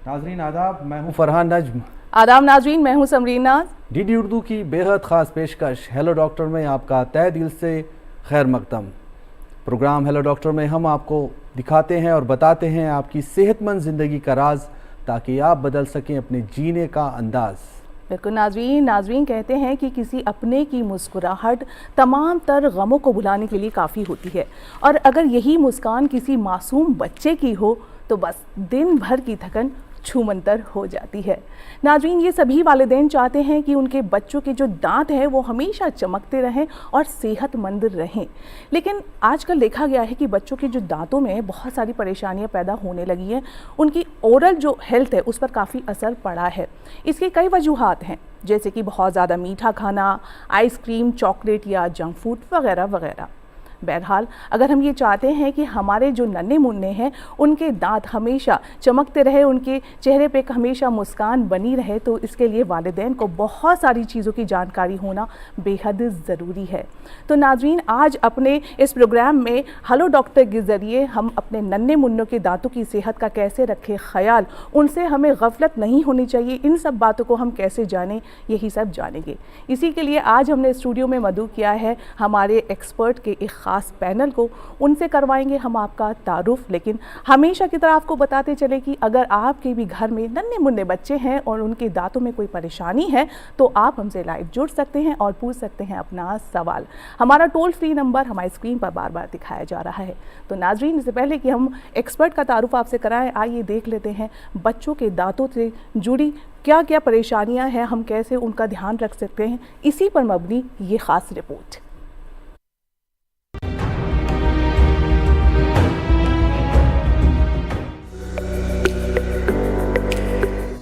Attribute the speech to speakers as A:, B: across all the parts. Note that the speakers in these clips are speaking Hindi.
A: नाजरीन आदाब, मैं हूं फरहान नज्म।
B: आदाब नाजरीन, मैं हूं समरीन नाज।
A: डीडी उर्दू की बेहद ख़ास पेशकश हेलो डॉक्टर में आपका तहे दिल से खैर मकदम। प्रोग्राम हेलो डॉक्टर में हम आपको दिखाते हैं और बताते हैं आपकी सेहतमंद ज़िंदगी का राज, ताकि आप बदल सकें अपने जीने का अंदाज़।
B: बिल्कुल नाजरीन कहते हैं कि किसी अपने की मुस्कुराहट तमाम तर गमों को भुलाने के लिए काफ़ी होती है, और अगर यही मुस्कान किसी मासूम बच्चे की हो तो बस दिन भर की थकन छूमंतर हो जाती है। नाजरीन, ये सभी वालिदैन चाहते हैं कि उनके बच्चों के जो दांत हैं वो हमेशा चमकते रहें और सेहतमंद रहें, लेकिन आजकल देखा गया है कि बच्चों के जो दांतों में बहुत सारी परेशानियां पैदा होने लगी हैं। उनकी ओरल जो हेल्थ है उस पर काफ़ी असर पड़ा है। इसके कई वजूहात हैं, जैसे कि बहुत ज़्यादा मीठा खाना, आइसक्रीम, चॉकलेट या जंक फूड वगैरह वगैरह। बहरहाल, अगर हम ये चाहते हैं कि हमारे जो नन्हे मुन्ने हैं उनके दांत हमेशा चमकते रहे, उनके चेहरे पे हमेशा मुस्कान बनी रहे, तो इसके लिए वालिदैन को बहुत सारी चीज़ों की जानकारी होना बेहद ज़रूरी है। तो नाज़रीन, आज अपने इस प्रोग्राम में हेलो डॉक्टर के ज़रिए हम अपने नन्हे मुन्नों के दांतों की सेहत का कैसे रखें ख्याल, उनसे हमें गफलत नहीं होनी चाहिए, इन सब बातों को हम कैसे जानें, यही सब जानेंगे। इसी के लिए आज हमने स्टूडियो में मदऊ किया है हमारे एक्सपर्ट के एक खास पैनल को। उनसे करवाएंगे हम आपका तारुफ, लेकिन हमेशा की तरह आपको बताते चले कि अगर आपके भी घर में नन्हे मुन्ने बच्चे हैं और उनके दांतों में कोई परेशानी है तो आप हमसे लाइव जुड़ सकते हैं और पूछ सकते हैं अपना सवाल। हमारा टोल फ्री नंबर हमारी स्क्रीन पर बार बार दिखाया जा रहा है। तो नाजरीन, इससे पहले कि हम एक्सपर्ट का तारुफ आपसे कराएं, आइए देख लेते हैं बच्चों के दांतों से जुड़ी क्या क्या परेशानियां हैं, हम कैसे उनका ध्यान रख सकते हैं। इसी पर मबनी ये खास रिपोर्ट।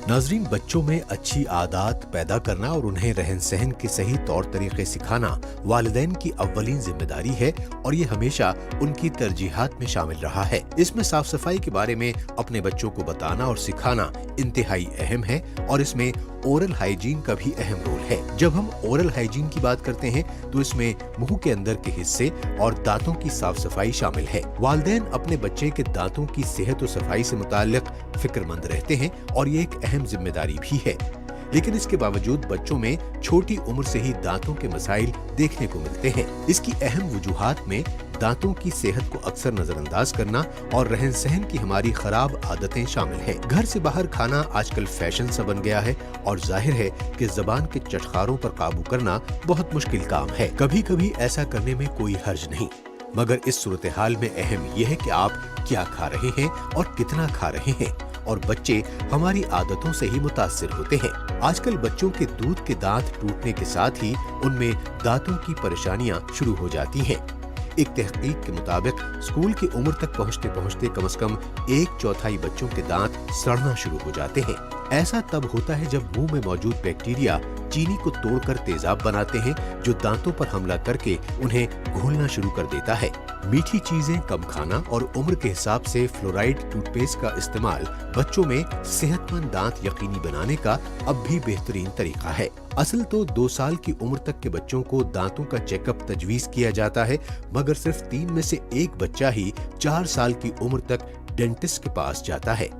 C: नाजरीन, बच्चों में अच्छी आदत पैदा करना और उन्हें रहन सहन के सही तौर तरीके सिखाना वालिदैन की अव्वलीन जिम्मेदारी है, और ये हमेशा उनकी तरजीहात में शामिल रहा है। इसमें साफ सफाई के बारे में अपने बच्चों को बताना और सिखाना इंतहाई अहम है, और इसमें ओरल हाइजीन का भी अहम रोल है। जब हम ओरल हाइजीन की बात करते हैं तो इसमें मुंह के अंदर के हिस्से और दांतों की साफ सफाई शामिल है। वालिदैन अपने बच्चे के दांतों की सेहत और सफाई से मुताल्लिक फिक्रमंद रहते हैं, और ये एक अहम जिम्मेदारी भी है, लेकिन इसके बावजूद बच्चों में छोटी उम्र से ही दांतों के मसाइल देखने को मिलते हैं। इसकी अहम वजूहात में दांतों की सेहत को अक्सर नजरअंदाज करना और रहन सहन की हमारी खराब आदतें शामिल हैं। घर से बाहर खाना आजकल फैशन सा बन गया है, और जाहिर है कि जबान के चटखारों पर काबू करना बहुत मुश्किल काम है। कभी कभी ऐसा करने में कोई हर्ज नहीं, मगर इस सूरत हाल में अहम यह है कि आप क्या खा रहे हैं और कितना खा रहे हैं, और बच्चे हमारी आदतों से ही मुतासिर होते हैं। आजकल बच्चों के दूध के दांत टूटने के साथ ही उनमें दांतों की परेशानियां शुरू हो जाती हैं। एक तहकीक के मुताबिक स्कूल की उम्र तक पहुँचते पहुँचते कम से कम 1/4 बच्चों के दांत सड़ना शुरू हो जाते हैं। ऐसा तब होता है जब मुंह में मौजूद बैक्टीरिया चीनी को तोड़कर तेजाब बनाते हैं, जो दांतों पर हमला करके उन्हें घोलना शुरू कर देता है। मीठी चीजें कम खाना और उम्र के हिसाब से फ्लोराइड टूथपेस्ट का इस्तेमाल बच्चों में सेहतमंद दांत यकीनी बनाने का अब भी बेहतरीन तरीका है। असल तो 2 साल की उम्र तक के बच्चों को दांतों का चेकअप तजवीज किया जाता है, मगर सिर्फ 3 में से 1 बच्चा ही 4 साल की उम्र तक डेंटिस्ट के पास जाता है।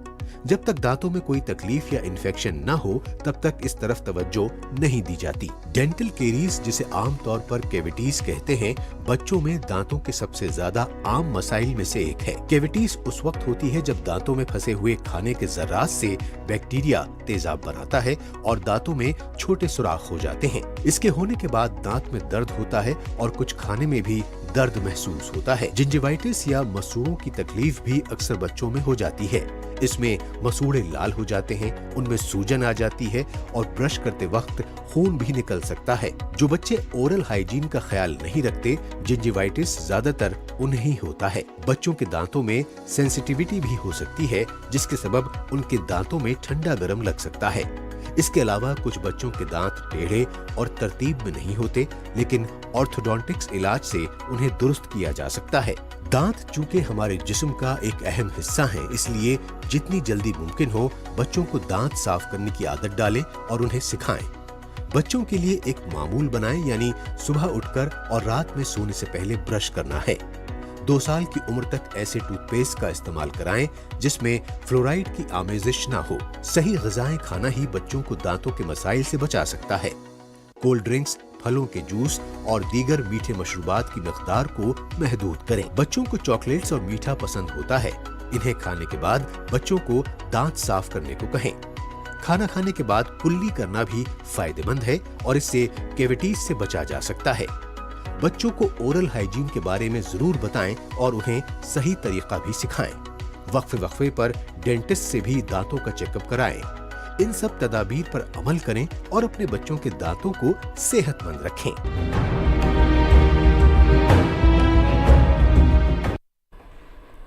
C: जब तक दांतों में कोई तकलीफ या इन्फेक्शन न हो तब तक इस तरफ तवज्जो नहीं दी जाती। डेंटल केरीज, जिसे आमतौर पर कैविटीज कहते हैं, बच्चों में दांतों के सबसे ज्यादा आम मसाइल में से एक है। कैविटीज उस वक्त होती है जब दांतों में फंसे हुए खाने के जर्रात से बैक्टीरिया तेजाब बनाता है और दांतों में छोटे सुराख हो जाते हैं। इसके होने के बाद दांत में दर्द होता है और कुछ खाने में भी दर्द महसूस होता है। जिंजिवाइटिस या मसूड़ों की तकलीफ भी अक्सर बच्चों में हो जाती है। इसमें मसूड़े लाल हो जाते हैं, उनमें सूजन आ जाती है और ब्रश करते वक्त खून भी निकल सकता है। जो बच्चे ओरल हाइजीन का ख्याल नहीं रखते, जिंजिवाइटिस ज्यादातर उन्हें ही होता है। बच्चों के दांतों में सेंसिटिविटी भी हो सकती है, जिसके सबब उनके दांतों में ठंडा गर्म लग सकता है। इसके अलावा कुछ बच्चों के दांत टेढ़े और तरतीब में नहीं होते, लेकिन ऑर्थोडोंटिक्स इलाज से उन्हें दुरुस्त किया जा सकता है। दांत चूंकि हमारे जिस्म का एक अहम हिस्सा है, इसलिए जितनी जल्दी मुमकिन हो बच्चों को दांत साफ करने की आदत डालें और उन्हें सिखाएं। बच्चों के लिए एक मामूल बनाएं, यानी सुबह उठकर और रात में सोने से पहले ब्रश करना है। 2 साल की उम्र तक ऐसे टूथपेस्ट का इस्तेमाल कराएं जिसमें फ्लोराइड की आमेजिश ना हो। सही ग़िज़ाएं खाना ही बच्चों को दांतों के मसाइल से बचा सकता है। कोल्ड ड्रिंक्स, फलों के जूस और दीगर मीठे मशरूबात की मिक़दार को महदूद करें। बच्चों को चॉकलेट्स और मीठा पसंद होता है। इन्हें खाने के बाद बच्चों को दांत साफ करने को कहें। खाना खाने के बाद कुल्ली करना भी फायदेमंद है और इससे कैविटीज से बचा जा सकता है। बच्चों को ओरल हाइजीन के बारे में जरूर बताएं और उन्हें सही तरीका भी सिखाएं। वक्फे पर डेंटिस्ट से भी दांतों का चेकअप कराएं। इन सब तदाबीर पर अमल करें और अपने बच्चों के दांतों को सेहतमंद रखें।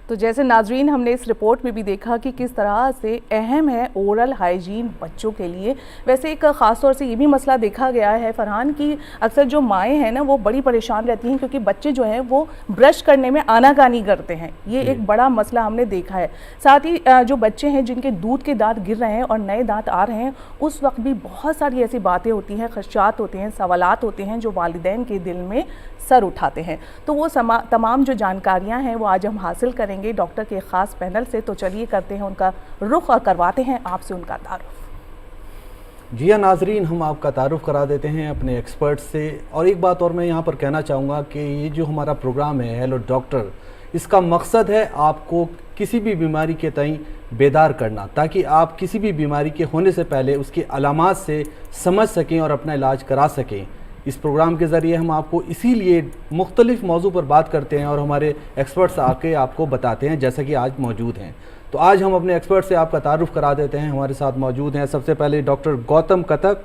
B: तो जैसे नाजरीन हमने इस रिपोर्ट में भी देखा कि किस तरह से अहम है ओरल हाइजीन बच्चों के लिए। वैसे एक ख़ास तौर से ये भी मसला देखा गया है फरहान की अक्सर जो माएँ हैं ना वो बड़ी परेशान रहती हैं क्योंकि बच्चे जो हैं वो ब्रश करने में आनाकानी करते हैं। ये एक बड़ा मसला हमने देखा है। साथ ही जो बच्चे हैं जिनके दूध के दांत गिर रहे हैं और नए दांत आ रहे हैं उस वक्त भी बहुत सारी ऐसी बातें होती हैं, खदशात होते हैं, सवालात होते हैं जो वालिदैन के दिल में सर उठाते हैं। तो वो तमाम जो जानकारियां हैं वो आज हम हासिल करेंगे डॉक्टर के ख़ास पैनल से। तो चलिए करते हैं उनका रुख और करवाते हैं आपसे उनका तारुफ।
A: जी हाँ नाजरीन, हम आपका तारुफ करा देते हैं अपने एक्सपर्ट से। और एक बात और मैं यहाँ पर कहना चाहूँगा कि ये जो हमारा प्रोग्राम है हेलो डॉक्टर, इसका मकसद है आपको किसी भी बीमारी के तई बेदार करना, ताकि आप किसी भी बीमारी के होने से पहले उसकी अलामात से समझ सकें और अपना इलाज करा सकें। इस प्रोग्राम के ज़रिए हम आपको इसीलिए मुख्तलिफ़ मौजू पर बात करते हैं और हमारे एक्सपर्ट्स आके आपको बताते हैं, जैसा कि आज मौजूद हैं। तो आज हम अपने एक्सपर्ट से आपका तारुफ करा देते हैं। हमारे साथ मौजूद हैं सबसे पहले डॉक्टर गौतम कथक।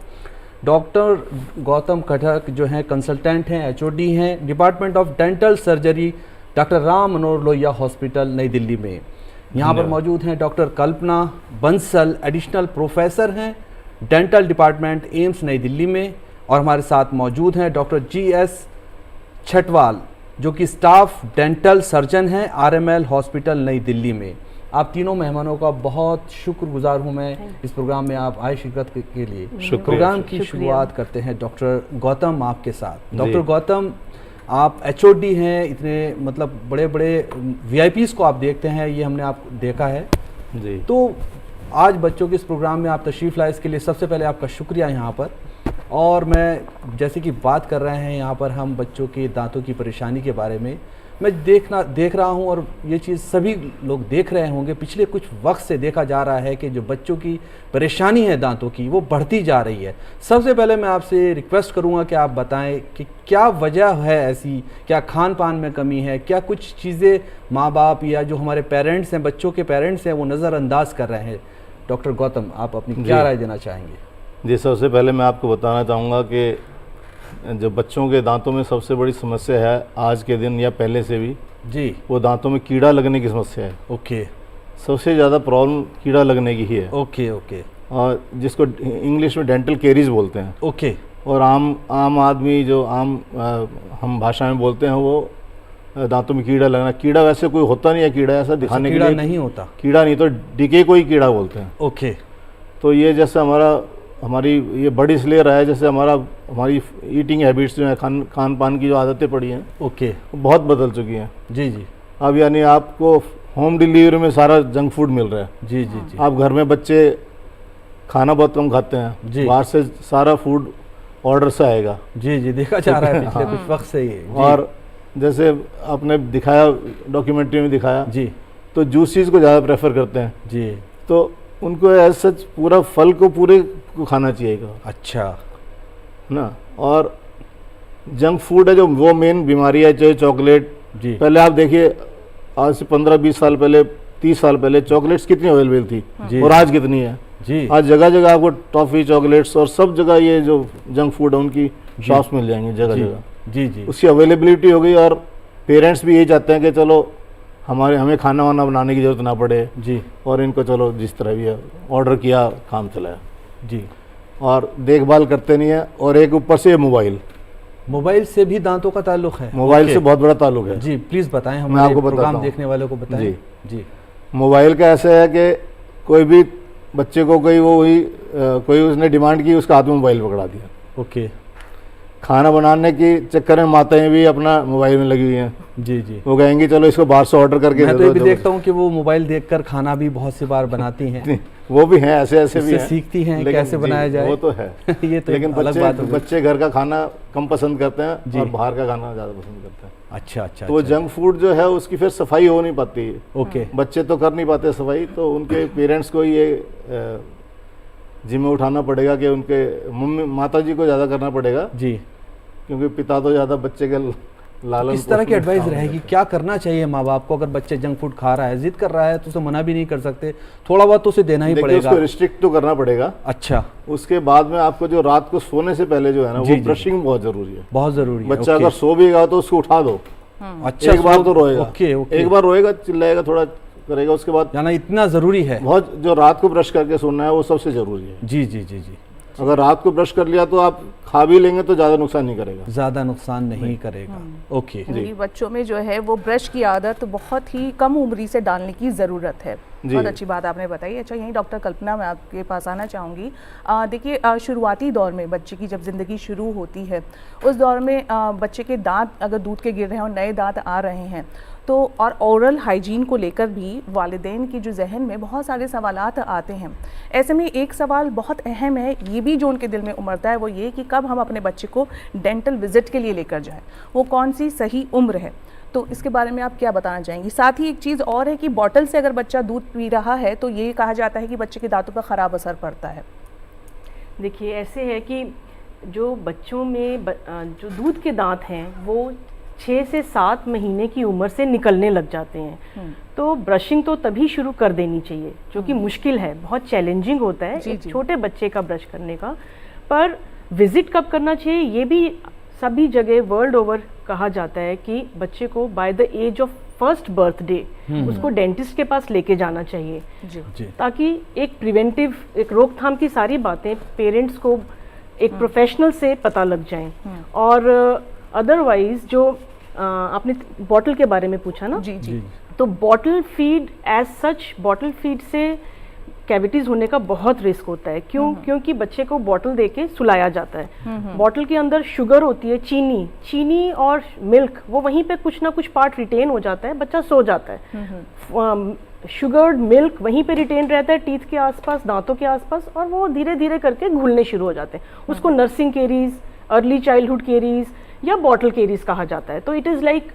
A: डॉक्टर गौतम कथक जो हैं कंसल्टेंट हैं, HOD हैं, department of dental surgery, doctor Ram Manohar Lohia hospital नई दिल्ली में। यहाँ पर मौजूद हैं डॉक्टर कल्पना बंसल, एडिशनल प्रोफेसर हैं डेंटल डिपार्टमेंट एम्स नई दिल्ली में। और हमारे साथ मौजूद हैं डॉक्टर GS छटवाल जो कि स्टाफ डेंटल सर्जन हैं RML हॉस्पिटल नई दिल्ली में। आप तीनों मेहमानों का बहुत शुक्रगुजार हूं मैं इस प्रोग्राम में आप आए शिरकत के लिए। प्रोग्राम की शुरुआत करते हैं डॉक्टर गौतम आपके साथ। डॉक्टर गौतम, आप HOD हैं, इतने मतलब बड़े बड़े VIPs को आप देखते हैं, ये हमने आपको देखा है जी। तो आज बच्चों के इस प्रोग्राम में आप तशरीफ़ लाए, इसके लिए सबसे पहले आपका शुक्रिया यहाँ पर। और मैं जैसे कि बात कर रहे हैं यहाँ पर हम बच्चों के दांतों की परेशानी के बारे में, मैं देख रहा हूँ और ये चीज़ सभी लोग देख रहे होंगे। पिछले कुछ वक्त से देखा जा रहा है कि जो बच्चों की परेशानी है दांतों की वो बढ़ती जा रही है। सबसे पहले मैं आपसे रिक्वेस्ट करूँगा कि आप बताएं कि क्या वजह है ऐसी, क्या खान पान में कमी है, क्या कुछ चीज़ें माँ बाप या जो हमारे पेरेंट्स हैं, बच्चों के पेरेंट्स हैं, वो नज़रअंदाज कर रहे हैं। डॉक्टर गौतम, आप अपनी क्या राय देना चाहेंगे?
D: जी, सबसे पहले मैं आपको बताना चाहूँगा कि जो बच्चों के दांतों में सबसे बड़ी समस्या है आज के दिन या पहले से भी
A: जी,
D: वो दांतों में कीड़ा लगने की समस्या है।
A: ओके,
D: सबसे ज़्यादा प्रॉब्लम कीड़ा लगने की ही है।
A: ओके ओके,
D: और जिसको इंग्लिश में डेंटल केरीज बोलते हैं।
A: ओके।
D: और आम आदमी जो हम भाषा में बोलते हैं वो दांतों में कीड़ा लगना। कीड़ा वैसे कोई होता नहीं है, कीड़ा ऐसा दिखाने के लिए
A: नहीं होता,
D: कीड़ा नहीं तो डिके कोई कीड़ा बोलते हैं।
A: ओके।
D: तो ये जैसे हमारी ये बड़ी इसलिए रहा है जैसे हमारी ईटिंग हैबिट्स जो है, खान पान की जो आदतें पड़ी हैं,
A: ओके,
D: बहुत बदल चुकी हैं।
A: जी जी।
D: अब यानी आपको होम डिलीवरी में सारा जंक फूड मिल रहा है।
A: जी जी जी।
D: आप घर में बच्चे खाना बहुत कम खाते हैं जी। बाहर से सारा फूड ऑर्डर से आएगा।
A: जी जी, देखा जा रहा है पिछले कुछ वक्त से ही।
D: और जैसे आपने दिखाया, डॉक्यूमेंट्री में दिखाया
A: जी,
D: तो जूसीज को ज़्यादा प्रेफर करते हैं
A: जी।
D: तो उनको एज सच पूरा फल को पूरे को खाना चाहिए।
A: अच्छा
D: ना। और जंक फूड है जो वो मेन बीमारी है, चाहे चॉकलेट
A: जी।
D: पहले आप देखिए, आज से 15-20 साल पहले, 30 साल पहले चॉकलेट्स कितनी अवेलेबल थी और आज कितनी है
A: जी।
D: आज जगह जगह आपको टॉफ़ी, चॉकलेट्स और सब जगह ये जो जंक फूड है उनकी शॉप्स मिल जाएंगी जगह जगह।
A: जी जी।
D: उसकी अवेलेबिलिटी हो गई और पेरेंट्स भी यही चाहते हैं कि चलो हमें खाना वाना बनाने की ज़रूरत ना पड़े
A: जी,
D: और इनको चलो जिस तरह भी है ऑर्डर किया, काम चलाया
A: जी।
D: और देखभाल करते नहीं है। और एक ऊपर से
A: मोबाइल से भी दांतों का ताल्लुक है?
D: मोबाइल से बहुत बड़ा ताल्लुक है
A: जी। प्लीज़ बताएं, हम
D: आपको
A: प्रोग्राम देखने वालों को बताएं।
D: जी
A: जी।
D: मोबाइल का ऐसा है कि कोई भी बच्चे को कोई उसने डिमांड की, उसका हाथ में मोबाइल पकड़ा दिया।
A: ओके।
D: खाना बनाने के चक्कर में माताएं भी अपना मोबाइल में लगी हुई हैं।
A: जी जी।
D: वो कहेंगी चलो इसको बाहर से ऑर्डर करके
A: मैं
D: दे
A: तो ये
D: दो,
A: भी
D: जो
A: देखता हूँ कि वो मोबाइल देखकर खाना भी बहुत सी बार बनाती हैं,
D: वो भी हैं, ऐसे ऐसे भी
A: उससे
D: हैं,
A: सीखती हैं
D: लेकिन
A: कैसे
D: जी,
A: बनाया जाए।
D: वो तो है।
A: ये तो
D: लेकिन
A: एक अलग बात हो गई।
D: बच्चे घर का खाना कम पसंद करते
A: जी।
D: हैं और बाहर का खाना ज़्यादा पसंद करते हैं।
A: अच्छा अच्छा।
D: तो वो जंक फूड जो है उसकी फिर सफाई हो नहीं पाती है।
A: ओके।
D: बच्चे तो कर नहीं पाते सफाई, तो उनके पेरेंट्स को ये जिम्मे उठाना पड़ेगा कि उनके मम्मी माता जी को ज़्यादा करना पड़ेगा,
A: जी।
D: क्योंकि पिता तो ज़्यादा बच्चे के लालन
A: किस तरह की
D: पोषण में
A: एडवाइस
D: काम
A: रहेगी,
D: करते हैं।
A: क्या करना चाहिए माँ बाप को अगर बच्चे जंक फूड खा रहा है, जिद कर रहा है तो उसे मना भी नहीं कर सकते, थोड़ा बहुत तो उसे देना ही
D: देखिए,
A: पड़ेगा।
D: उसको रिस्ट्रिक्ट तो करना पड़ेगा।
A: अच्छा।
D: उसके बाद में आपको जो रात को सोने से पहले जो है ना,
A: जी,
D: वो
A: जी।
D: ब्रशिंग बहुत जरूरी है।
A: बहुत जरूरी है।
D: बच्चा
A: ओके।
D: अगर सो भी गया तो उसको उठा दो।
A: अच्छा,
D: एक बार तो रोएगा,
A: ओके ओके।
D: एक बार रोएगा, चिल्लाएगा, थोड़ा करेगा, उसके बाद
A: यानी इतना जरूरी है।
D: बहुत जो रात को ब्रश करके सोना है वो सबसे जरूरी है।
A: जी जी जी जी।
D: अगर रात को ब्रश कर लिया तो आप खा भी लेंगे तो ज़्यादा नुकसान नहीं करेगा।
A: ज़्यादा नुकसान नहीं करेगा। ओके।
B: क्योंकि बच्चों में जो है वो ब्रश की आदत बहुत ही कम उम्र से डालने की ज़रूरत है।
D: जी।
B: बहुत अच्छी बात आपने बताई। अच्छा, यहीं डॉक्टर कल्पना, मैं आपके पास आना चाहूँगी। देखिए, शुरुआती दौर में बच्चे की जब ज़िंदगी शुरू होती है, उस दौर में बच्चे के दांत अगर दूध के गिर रहे हैं और नए दांत आ रहे हैं तो, और ओरल हाइजीन को लेकर भी वालिदैन की जो जहन में बहुत सारे सवालात आते हैं। ऐसे में एक सवाल बहुत अहम है, ये भी जो उनके दिल में उमड़ता है, वो ये कि कब हम अपने बच्चे को डेंटल विजिट के लिए लेकर जाएं, वो कौन सी सही उम्र है। तो इसके बारे में आप क्या बताना चाहेंगी। साथ ही एक चीज़ और है कि बॉटल से अगर बच्चा दूध पी रहा है तो ये कहा जाता है कि बच्चे के दांतों पर ख़राब असर पड़ता है।
E: देखिए, ऐसे है कि जो बच्चों में जो दूध के दांत हैं वो 6 से 7 महीने की उम्र से निकलने लग जाते हैं। तो ब्रशिंग तो तभी शुरू कर देनी चाहिए, जो कि मुश्किल है, बहुत चैलेंजिंग होता है एक छोटे बच्चे का ब्रश करने का। पर विजिट कब करना चाहिए, ये भी सभी जगह वर्ल्ड ओवर कहा जाता है कि बच्चे को by the age of first birthday उसको डेंटिस्ट के पास लेके जाना चाहिए,
A: जी।
E: ताकि एक प्रिवेंटिव, एक रोकथाम की सारी बातें पेरेंट्स को एक प्रोफेशनल से पता लग जाएं। और अदरवाइज जो आपने बॉटल के बारे में पूछा ना,
B: जी जी।
E: तो bottle feed as such, bottle feed से कैविटीज़ होने का बहुत रिस्क होता है। क्यों? क्योंकि बच्चे को बॉटल देके सुलाया जाता है। बॉटल के अंदर शुगर होती है, चीनी और मिल्क, वो वहीं पे कुछ ना कुछ पार्ट रिटेन हो जाता है, बच्चा सो जाता है। शुगर्ड मिल्क वहीं पे रिटेन रहता है, टीथ के आसपास, दांतों के आसपास, और वो धीरे धीरे करके घुलने शुरू हो जाते हैं। उसको nursing caries, early childhood caries या बॉटल केरीज कहा जाता है। तो इट इज़ लाइक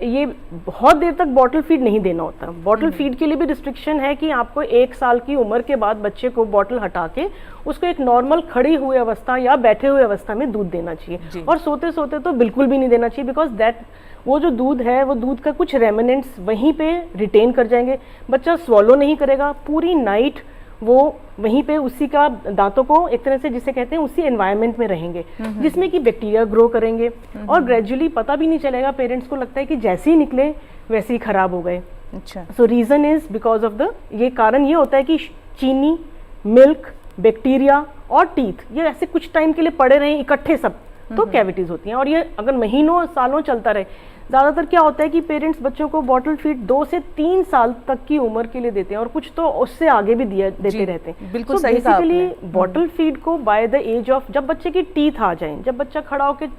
E: ये बहुत देर तक बॉटल फीड नहीं देना होता। बॉटल फीड के लिए भी रिस्ट्रिक्शन है कि आपको 1 साल की उम्र के बाद बच्चे को बॉटल हटा के उसको एक नॉर्मल खड़ी हुई अवस्था या बैठे हुए अवस्था में दूध देना चाहिए। और सोते सोते तो बिल्कुल भी नहीं देना चाहिए, बिकॉज दैट वो जो दूध है वो दूध का कुछ रेमिनेंट्स वहीं पे रिटेन कर जाएंगे, बच्चा स्वॉलो नहीं करेगा, पूरी नाइट वो वहीं पे उसी का दांतों को एक तरह से जिसे कहते हैं उसी एनवायरनमेंट में रहेंगे, जिसमें कि बैक्टीरिया ग्रो करेंगे और ग्रेजुअली पता भी नहीं चलेगा, पेरेंट्स को लगता है कि जैसे ही निकले वैसे ही खराब हो गए।
B: अच्छा।
E: सो reason is because of the, ये कारण ये होता है कि चीनी, मिल्क, बैक्टीरिया और टीथ ये ऐसे कुछ टाइम के लिए पड़े रहे इकट्ठे सब, तो कैविटीज़ होती हैं। और ये अगर महीनों सालों चलता रहे, ज़्यादातर क्या होता है कि पेरेंट्स बच्चों को बॉटल फीड 2 से 3 साल तक की उम्र के लिए देते हैं, और कुछ तो उससे आगे भी देते रहते हैं।
B: बिल्कुल सही कहा आपने।
E: बेसिकली बॉटल फीड को बाय द एज ऑफ, जब बच्चे की टीथ आ जाए, जब बच्चा खड़ा होकर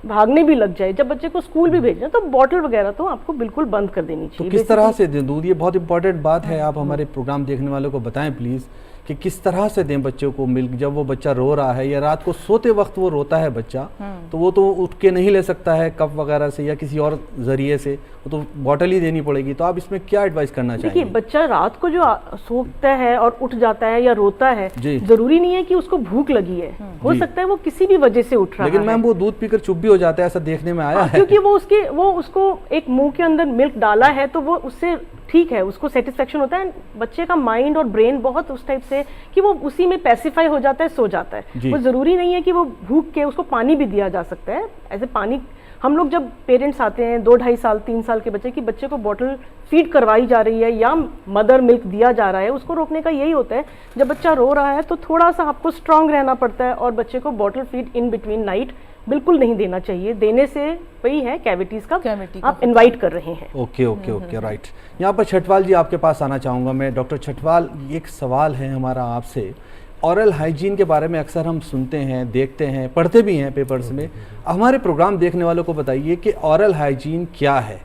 E: भागने भी लग जाए, जब बच्चे को स्कूल भी भेजना, तो बॉटल वगैरह तो आपको बिल्कुल बंद कर देनी चाहिए।
A: तो किस तरह से दें दूध, ये बहुत इंपॉर्टेंट बात है, आप हमारे प्रोग्राम देखने वालों को बताएं प्लीज़ कि किस तरह से दें बच्चों को मिल्क। जब वो बच्चा रो रहा है या रात को सोते वक्त वो रोता है बच्चा, तो वो तो उठ के नहीं ले सकता है कप वगैरह से या किसी और जरिए से, वो तो बॉटल ही देनी पड़ेगी। तो आप इसमें क्या एडवाइस करना चाहेंगे?
E: देखिए, बच्चा रात को जो सोता है और उठ जाता है या रोता है, जरूरी नहीं है कि उसको भूख लगी है, हो सकता है वो किसी भी वजह से उठ रहा है।
A: लेकिन मैम वो दूध पीकर चुप भी हो जाता है, ऐसा देखने में आया है।
E: क्योंकि वो उसको एक मुंह के अंदर मिल्क डाला है, तो वो उससे ठीक है, उसको सेटिस्फेक्शन होता है। बच्चे का माइंड और ब्रेन बहुत उस टाइप से कि वो उसी में पैसिफाई हो जाता है, सो जाता है। वो जरूरी नहीं है कि वो भूख के, उसको पानी भी दिया जा सकता है। ऐसे पानी हम लोग जब पेरेंट्स आते हैं 2 ढाई साल 3 साल के बच्चे की बच्चे को बॉटल फीड करवाई जा रही है या मदर मिल्क दिया जा रहा है, उसको रोकने का यही होता है। जब बच्चा रो रहा है तो थोड़ा सा आपको स्ट्रांग रहना पड़ता है और बच्चे को bottle feed in between night बिल्कुल नहीं देना चाहिए। देने से वही है कैविटीज का आप इनवाइट कर रहे हैं।
A: Okay okay okay right. यहाँ पर छठवाल जी आपके पास आना चाहूँगा मैं। डॉक्टर छठवाल, एक सवाल है हमारा आपसे ऑरल हाइजीन के बारे में अक्सर हम सुनते हैं, देखते हैं, पढ़ते भी हैं पेपर्स में। हमारे प्रोग्राम देखने वालों को बताइए कि ऑरल हाइजीन क्या है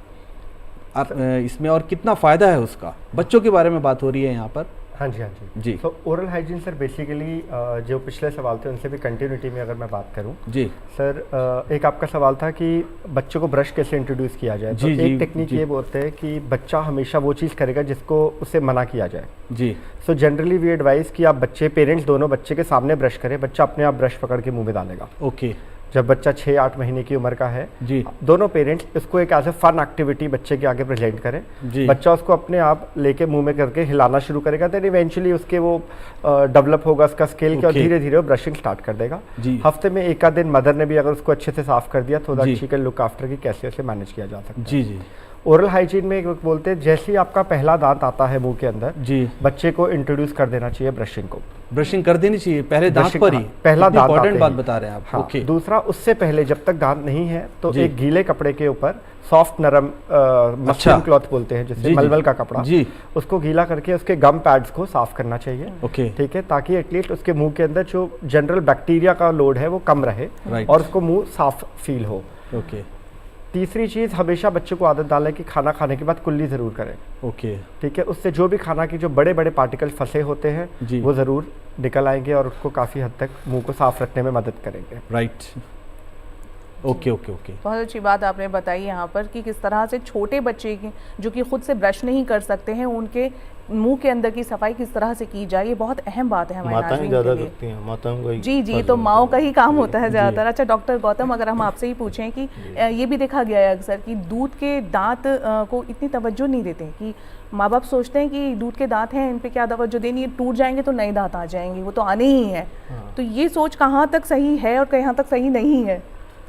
A: इसमें और कितना फ़ायदा है उसका। बच्चों के बारे में बात हो रही है यहाँ पर।
F: हाँ जी, हाँ जी। तो ओरल हाइजीन सर बेसिकली जो पिछले सवाल थे उनसे भी कंटिन्यूटी में अगर मैं बात करूं
A: जी
F: सर, एक आपका सवाल था कि बच्चों को ब्रश कैसे इंट्रोड्यूस किया जाए। तो एक टेक्निक ये बोलते हैं कि बच्चा हमेशा वो चीज़ करेगा जिसको उसे मना किया जाए
A: जी।
F: सो जनरली वी एडवाइस कि आप बच्चे पेरेंट्स दोनों बच्चे के सामने ब्रश करें, बच्चा अपने आप ब्रश पकड़ के मुंह में डालेगा।
A: ओके।
F: जब बच्चा 6-8 महीने की उम्र का है
A: जी,
F: दोनों पेरेंट्स इसको एक एज ए फन एक्टिविटी बच्चे के आगे प्रेजेंट करें
A: जी।
F: बच्चा उसको अपने आप लेके मुंह में करके हिलाना शुरू करेगा, देन इवेंचुअली उसके वो डेवलप होगा उसका स्किल, और धीरे धीरे वो ब्रशिंग स्टार्ट कर देगा। हफ्ते में एक आध दिन मदर ने भी अगर उसको अच्छे से साफ कर दिया तो that she can look after कि कैसे उसे मैनेज किया जा सकता है।
A: जी जी।
F: ओरल हाइजीन में बोलते हैं जैसे ही आपका पहला दांत आता है मुंह के अंदर
A: जी,
F: बच्चे को इंट्रोड्यूस कर देना चाहिए ब्रशिंग को।
A: ब्रशिंग कर देनी चाहिए पहले दांत पर ही,
F: पहला दांत
A: इंपॉर्टेंट बात बता रहे हैं आप।
F: हाँ।
A: ओके।
F: दूसरा, उससे पहले जब तक दांत नहीं है तो एक गीले कपड़े के ऊपर सॉफ्ट नरम मसलिन क्लॉथ बोलते हैं जिससे मलमल का कपड़ा जी, उसको गीला करके उसके गम पैड्स को साफ करना चाहिए।
A: ओके,
F: ठीक है, ताकि एटलीस्ट उसके मुंह के अंदर जो जनरल बैक्टीरिया का लोड है वो कम रहे और उसको मुंह साफ फील हो।
A: ओके।
F: तीसरी चीज़, हमेशा बच्चे को आदत डालें कि खाना खाने के बाद कुल्ली ज़रूर करें।
A: ओके।
F: ठीक है, उससे जो भी खाना की जो बड़े बड़े पार्टिकल फंसे होते हैं वो ज़रूर निकल आएंगे और उसको काफ़ी हद तक मुंह को साफ रखने में मदद करेंगे।
A: राइट। Okay okay okay.
B: बहुत अच्छी बात आपने बताई यहाँ पर कि किस तरह से छोटे बच्चे की जो कि खुद से ब्रश नहीं कर सकते हैं उनके मुंह के अंदर की सफाई किस तरह से की जाए, ये बहुत अहम बात है हमारे
D: माताएं ज़्यादा करती हैं, माताओं का
B: जी जी, तो माओ का ही काम होता है ज़्यादातर। अच्छा डॉक्टर गौतम, अगर हम आपसे ही पूछें कि ये भी देखा गया है अक्सर कि दूध के दांत को इतनी तवज्जो नहीं देते हैं कि माँ बाप सोचते हैं कि दूध के दांत हैं इन पे क्या तवज्जो देनी है, टूट जाएंगे तो नए दांत आ जाएंगे, वो तो आने ही है। तो ये सोच कहाँ तक सही है और कहाँ तक सही नहीं है?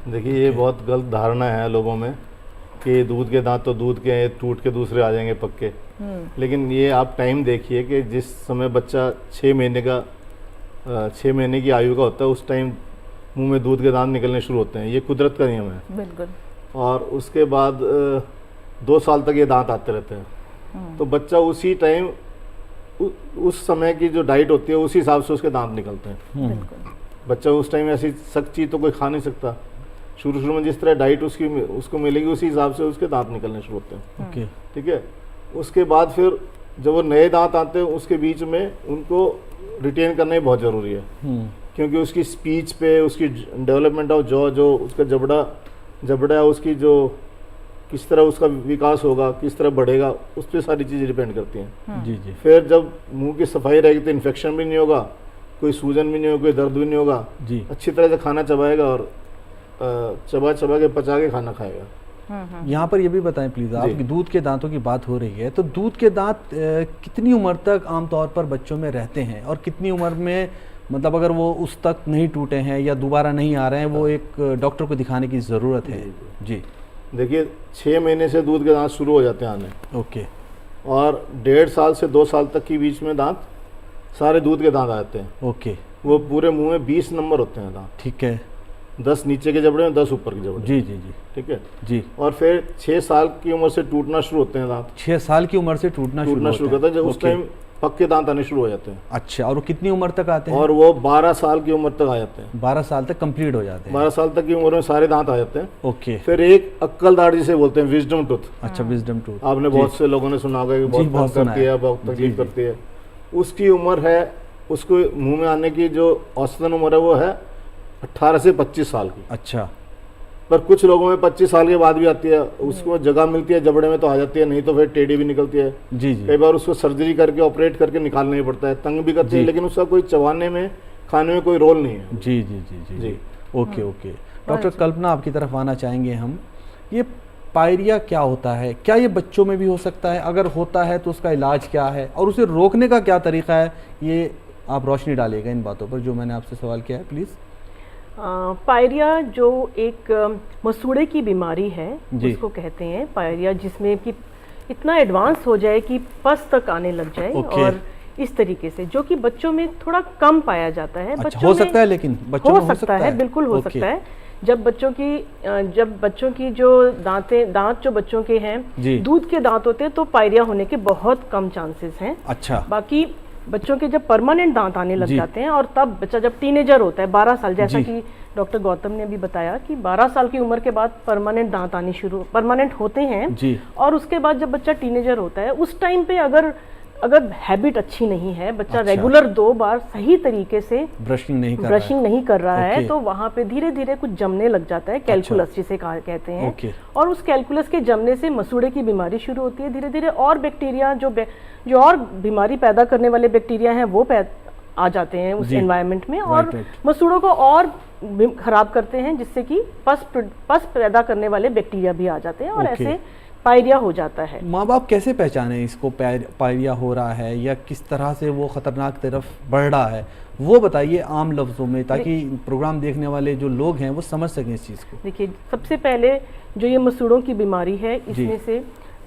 D: देखिए, ये बहुत गलत धारणा है लोगों में कि दूध के दांत तो दूध के टूट के दूसरे आ जाएंगे पक्के। लेकिन ये आप टाइम देखिए कि जिस समय बच्चा 6 महीने की आयु का होता है उस टाइम मुंह में दूध के दांत निकलने शुरू होते हैं, ये कुदरत का नियम है।
B: बिल्कुल।
D: और उसके बाद 2 साल तक ये दांत आते रहते हैं। तो बच्चा उसी टाइम उस समय की जो डाइट होती है उसी हिसाब से उसके दांत निकलते हैं। बच्चा उस टाइम ऐसी सख्त चीज़ तो कोई खा नहीं सकता, शुरू में जिस तरह डाइट उसको मिलेगी उसी हिसाब से उसके दांत निकलने शुरू होते हैं।
A: ओके।
D: ठीक है, उसके बाद फिर जब वो नए दांत आते हैं उसके बीच में उनको रिटेन करना ही बहुत ज़रूरी है, क्योंकि उसकी स्पीच पे, उसकी डेवलपमेंट ऑफ जॉ, जो उसका जबड़ा है, उसकी जो किस तरह उसका विकास होगा, किस तरह बढ़ेगा, उस पर सारी चीज़ें डिपेंड करती हैं।
A: जी जी।
D: फिर जब मुंह की सफाई रहेगी तो इन्फेक्शन भी नहीं होगा, कोई सूजन भी नहीं होगा, कोई दर्द भी नहीं होगा जी। अच्छी तरह से खाना चबाएगा और चबा के पचा के खाना खाएगा।
A: यहाँ पर ये भी बताएं प्लीज़ आप कि दूध के दांतों की बात हो रही है, तो दूध के दांत कितनी उम्र तक आमतौर पर बच्चों में रहते हैं और कितनी उम्र में, मतलब अगर वो उस तक नहीं टूटे हैं या दोबारा नहीं आ रहे हैं, वो एक डॉक्टर को दिखाने की ज़रूरत है? जी
D: देखिए, 6 महीने से दूध के दांत शुरू हो जाते हैं आने।
A: ओके।
D: और 1.5 साल से 2 साल तक के बीच में दांत सारे दूध के दांत आते हैं।
A: ओके।
D: वो पूरे मुंह में 20 नंबर होते हैं दांत।
A: ठीक है।
D: 10 नीचे के जबड़े में, 10 ऊपर के जबड़े।
A: जी जी जी।
D: ठीक है
A: जी।
D: और फिर 6 साल की उम्र से टूटना शुरू होते हैं दांत।
A: 6 साल की उम्र से टूटना शुरू
D: करता है, जब उस टाइम पक्के दांत आने शुरू हो जाते हैं।
A: अच्छा, और वो कितनी उम्र तक आते हैं?
D: और वो 12 साल की उम्र तक आ जाते हैं।
A: 12 साल तक कंप्लीट हो जाते हैं।
D: 12 साल तक की उम्र में सारे दांत आ जाते हैं।
A: ओके।
D: फिर एक अक्ल दाढ़ जिसे बोलते हैं, विजडम टूथ।
A: अच्छा, विजडम टूथ
D: आपने बहुत से लोगों ने सुना होगा कि बहुत करती है, बहुत तकलीफ करती है। उसकी उम्र है, उसको मुंह में आने की जो औसतन उम्र है वो है 18 से 25 साल की।
A: अच्छा।
D: पर कुछ लोगों में 25 साल के बाद भी आती है, उसको जगह मिलती है जबड़े में तो आ जाती है, नहीं तो फिर टेढ़ी भी निकलती है।
A: जी जी।
D: कई बार उसको सर्जरी करके ऑपरेट करके निकालना ही पड़ता है, तंग भी करती है, लेकिन उसका कोई चबाने में, खाने में कोई रोल नहीं है।
A: जी जी जी जी जी। Okay okay. डॉक्टर कल्पना, आपकी तरफ आना चाहेंगे हम। ये पायरिया क्या होता है? क्या ये बच्चों में भी हो सकता है? अगर होता है तो उसका इलाज क्या है और उसे रोकने का क्या तरीका है? ये आप रोशनी डालिएगा इन बातों पर जो मैंने आपसे सवाल किया है, प्लीज़।
E: पायरिया जो एक मसूड़े की बीमारी है उसको कहते हैं पायरिया, जिसमें कि इतना एडवांस हो जाए कि पस तक आने लग जाए। और इस तरीके से जो कि बच्चों में थोड़ा कम पाया जाता है।
A: अच्छा, हो सकता है, लेकिन बच्चों में हो सकता है,
E: बिल्कुल हो सकता है। जब बच्चों की जो दांत जो बच्चों के हैं दूध के दांत होते हैं तो पायरिया होने के बहुत कम चांसेस हैं।
A: अच्छा।
E: बाकी बच्चों के जब परमानेंट दांत आने लग जाते हैं, और तब बच्चा जब टीनेजर होता है 12 साल, जैसा कि डॉक्टर गौतम ने अभी बताया कि 12 साल की उम्र के बाद परमानेंट दांत आने परमानेंट होते हैं, और उसके बाद जब बच्चा टीनेजर होता है उस टाइम पे अगर हैबिट अच्छी नहीं है, बच्चा रेगुलर 2 बार सही तरीके से ब्रशिंग नहीं कर रहा है, तो वहाँ पे धीरे धीरे कुछ जमने लग जाता है, कैलकुलस जिसे कहते हैं, और उस कैलकुलस के जमने से मसूड़े की बीमारी शुरू होती है। धीरे धीरे और बैक्टीरिया जो और बीमारी पैदा करने वाले बैक्टीरिया हैं वो आ जाते हैं उस एनवायरनमेंट में, और मसूड़ों को और खराब करते हैं, जिससे कि पस पैदा करने वाले बैक्टीरिया भी आ जाते हैं, और ऐसे पायरिया हो जाता है।
A: माँ बाप कैसे पहचाने इसको पायरिया हो रहा है या किस तरह से वो खतरनाक तरफ बढ़ रहा है, वो बताइए आम लफ्जों में, ताकि प्रोग्राम देखने वाले जो लोग हैं वो समझ सकें इस चीज़ को।
E: देखिए, सबसे पहले जो ये मसूड़ों की बीमारी है, इसमें से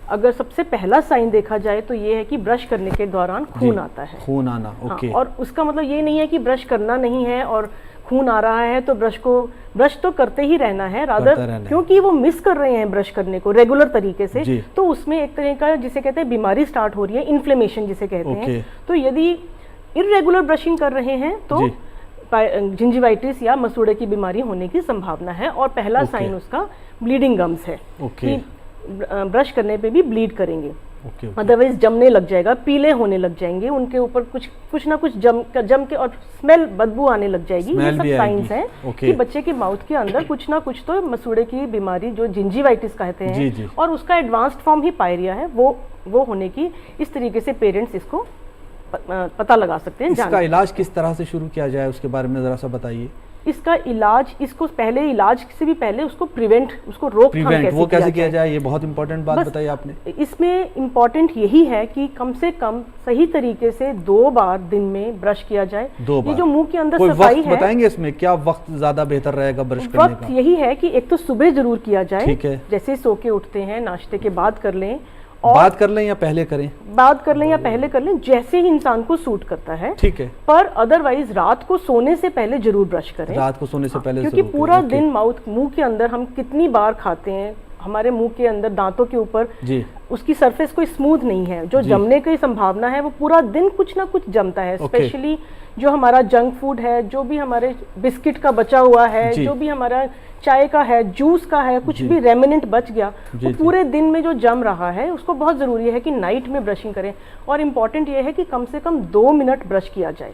E: अगर सबसे पहला साइन देखा जाए तो ये है कि ब्रश करने के दौरान खून आता है।
A: खून आना, ओके।
E: और उसका मतलब ये नहीं है कि ब्रश करना नहीं है और खून आ रहा है तो ब्रश तो करते ही रहना है, रादर क्योंकि वो मिस कर रहे हैं ब्रश करने को रेगुलर तरीके से, तो उसमें एक तरह का जिसे कहते हैं बीमारी स्टार्ट हो रही है, इन्फ्लेमेशन जिसे कहते हैं। तो यदि इर्रेगुलर ब्रशिंग कर रहे हैं तो जिंजिवाइटिस या मसूड़े की बीमारी होने की संभावना है, और पहला साइन उसका ब्लीडिंग गम्स है कि ब्रश करने पे भी ब्लीड करेंगे, अदरवाइज जमने लग जाएगा, पीले होने लग जाएंगे, उनके ऊपर कुछ ना कुछ जम के और स्मेल, बदबू आने लग जाएगी। ये सब साइंस हैं कि बच्चे के माउथ के अंदर कुछ ना कुछ तो मसूड़े की बीमारी जो जिंजिवाइटिस कहते हैं, और उसका एडवांस्ड फॉर्म ही पायरिया है, वो होने की इस तरीके से पेरेंट्स इसको पता लगा सकते हैं।
A: इसका इलाज किस तरह से शुरू किया जाए उसके बारे में जरा सा बताइए।
E: इसका इलाज, इसको पहले इलाज से भी पहले उसको उसको रोकथाम
A: वो कैसे किया जाए, ये बहुत इंपॉर्टेंट बात बताई आपने।
E: इसमें इम्पोर्टेंट यही है कि कम से कम सही तरीके से 2 बार दिन में ब्रश किया जाए।
A: 2 बार।
E: ये जो मुंह के अंदर सफाई है,
A: बताएंगे इसमें क्या वक्त ज्यादा बेहतर रहेगा ब्रश करने का?
E: वक्त यही है कि एक तो सुबह जरूर किया जाए, जैसे सो के उठते हैं, नाश्ते के बाद कर लें,
A: बात कर लें या पहले करें?
E: बात कर लें या पहले कर लें, जैसे ही इंसान को सूट करता है,
A: ठीक है।
E: पर अदरवाइज रात को सोने से पहले जरूर ब्रश करें।
A: रात को सोने से पहले,
E: क्योंकि पूरा दिन मुंह के अंदर हम कितनी बार खाते हैं, हमारे मुंह के अंदर दांतों के ऊपर उसकी सरफेस कोई स्मूथ नहीं है, जो जमने की संभावना है वो पूरा दिन कुछ ना कुछ जमता है। स्पेशली जो हमारा जंक फूड है, जो भी हमारे बिस्किट का बचा हुआ है, जो भी हमारा चाय का है, जूस का है, कुछ भी रेमिनेंट बच गया, वो पूरे दिन में जो जम रहा है उसको बहुत जरूरी है कि नाइट में ब्रशिंग करें। और इम्पोर्टेंट ये है कि कम से कम 2 मिनट ब्रश किया जाए,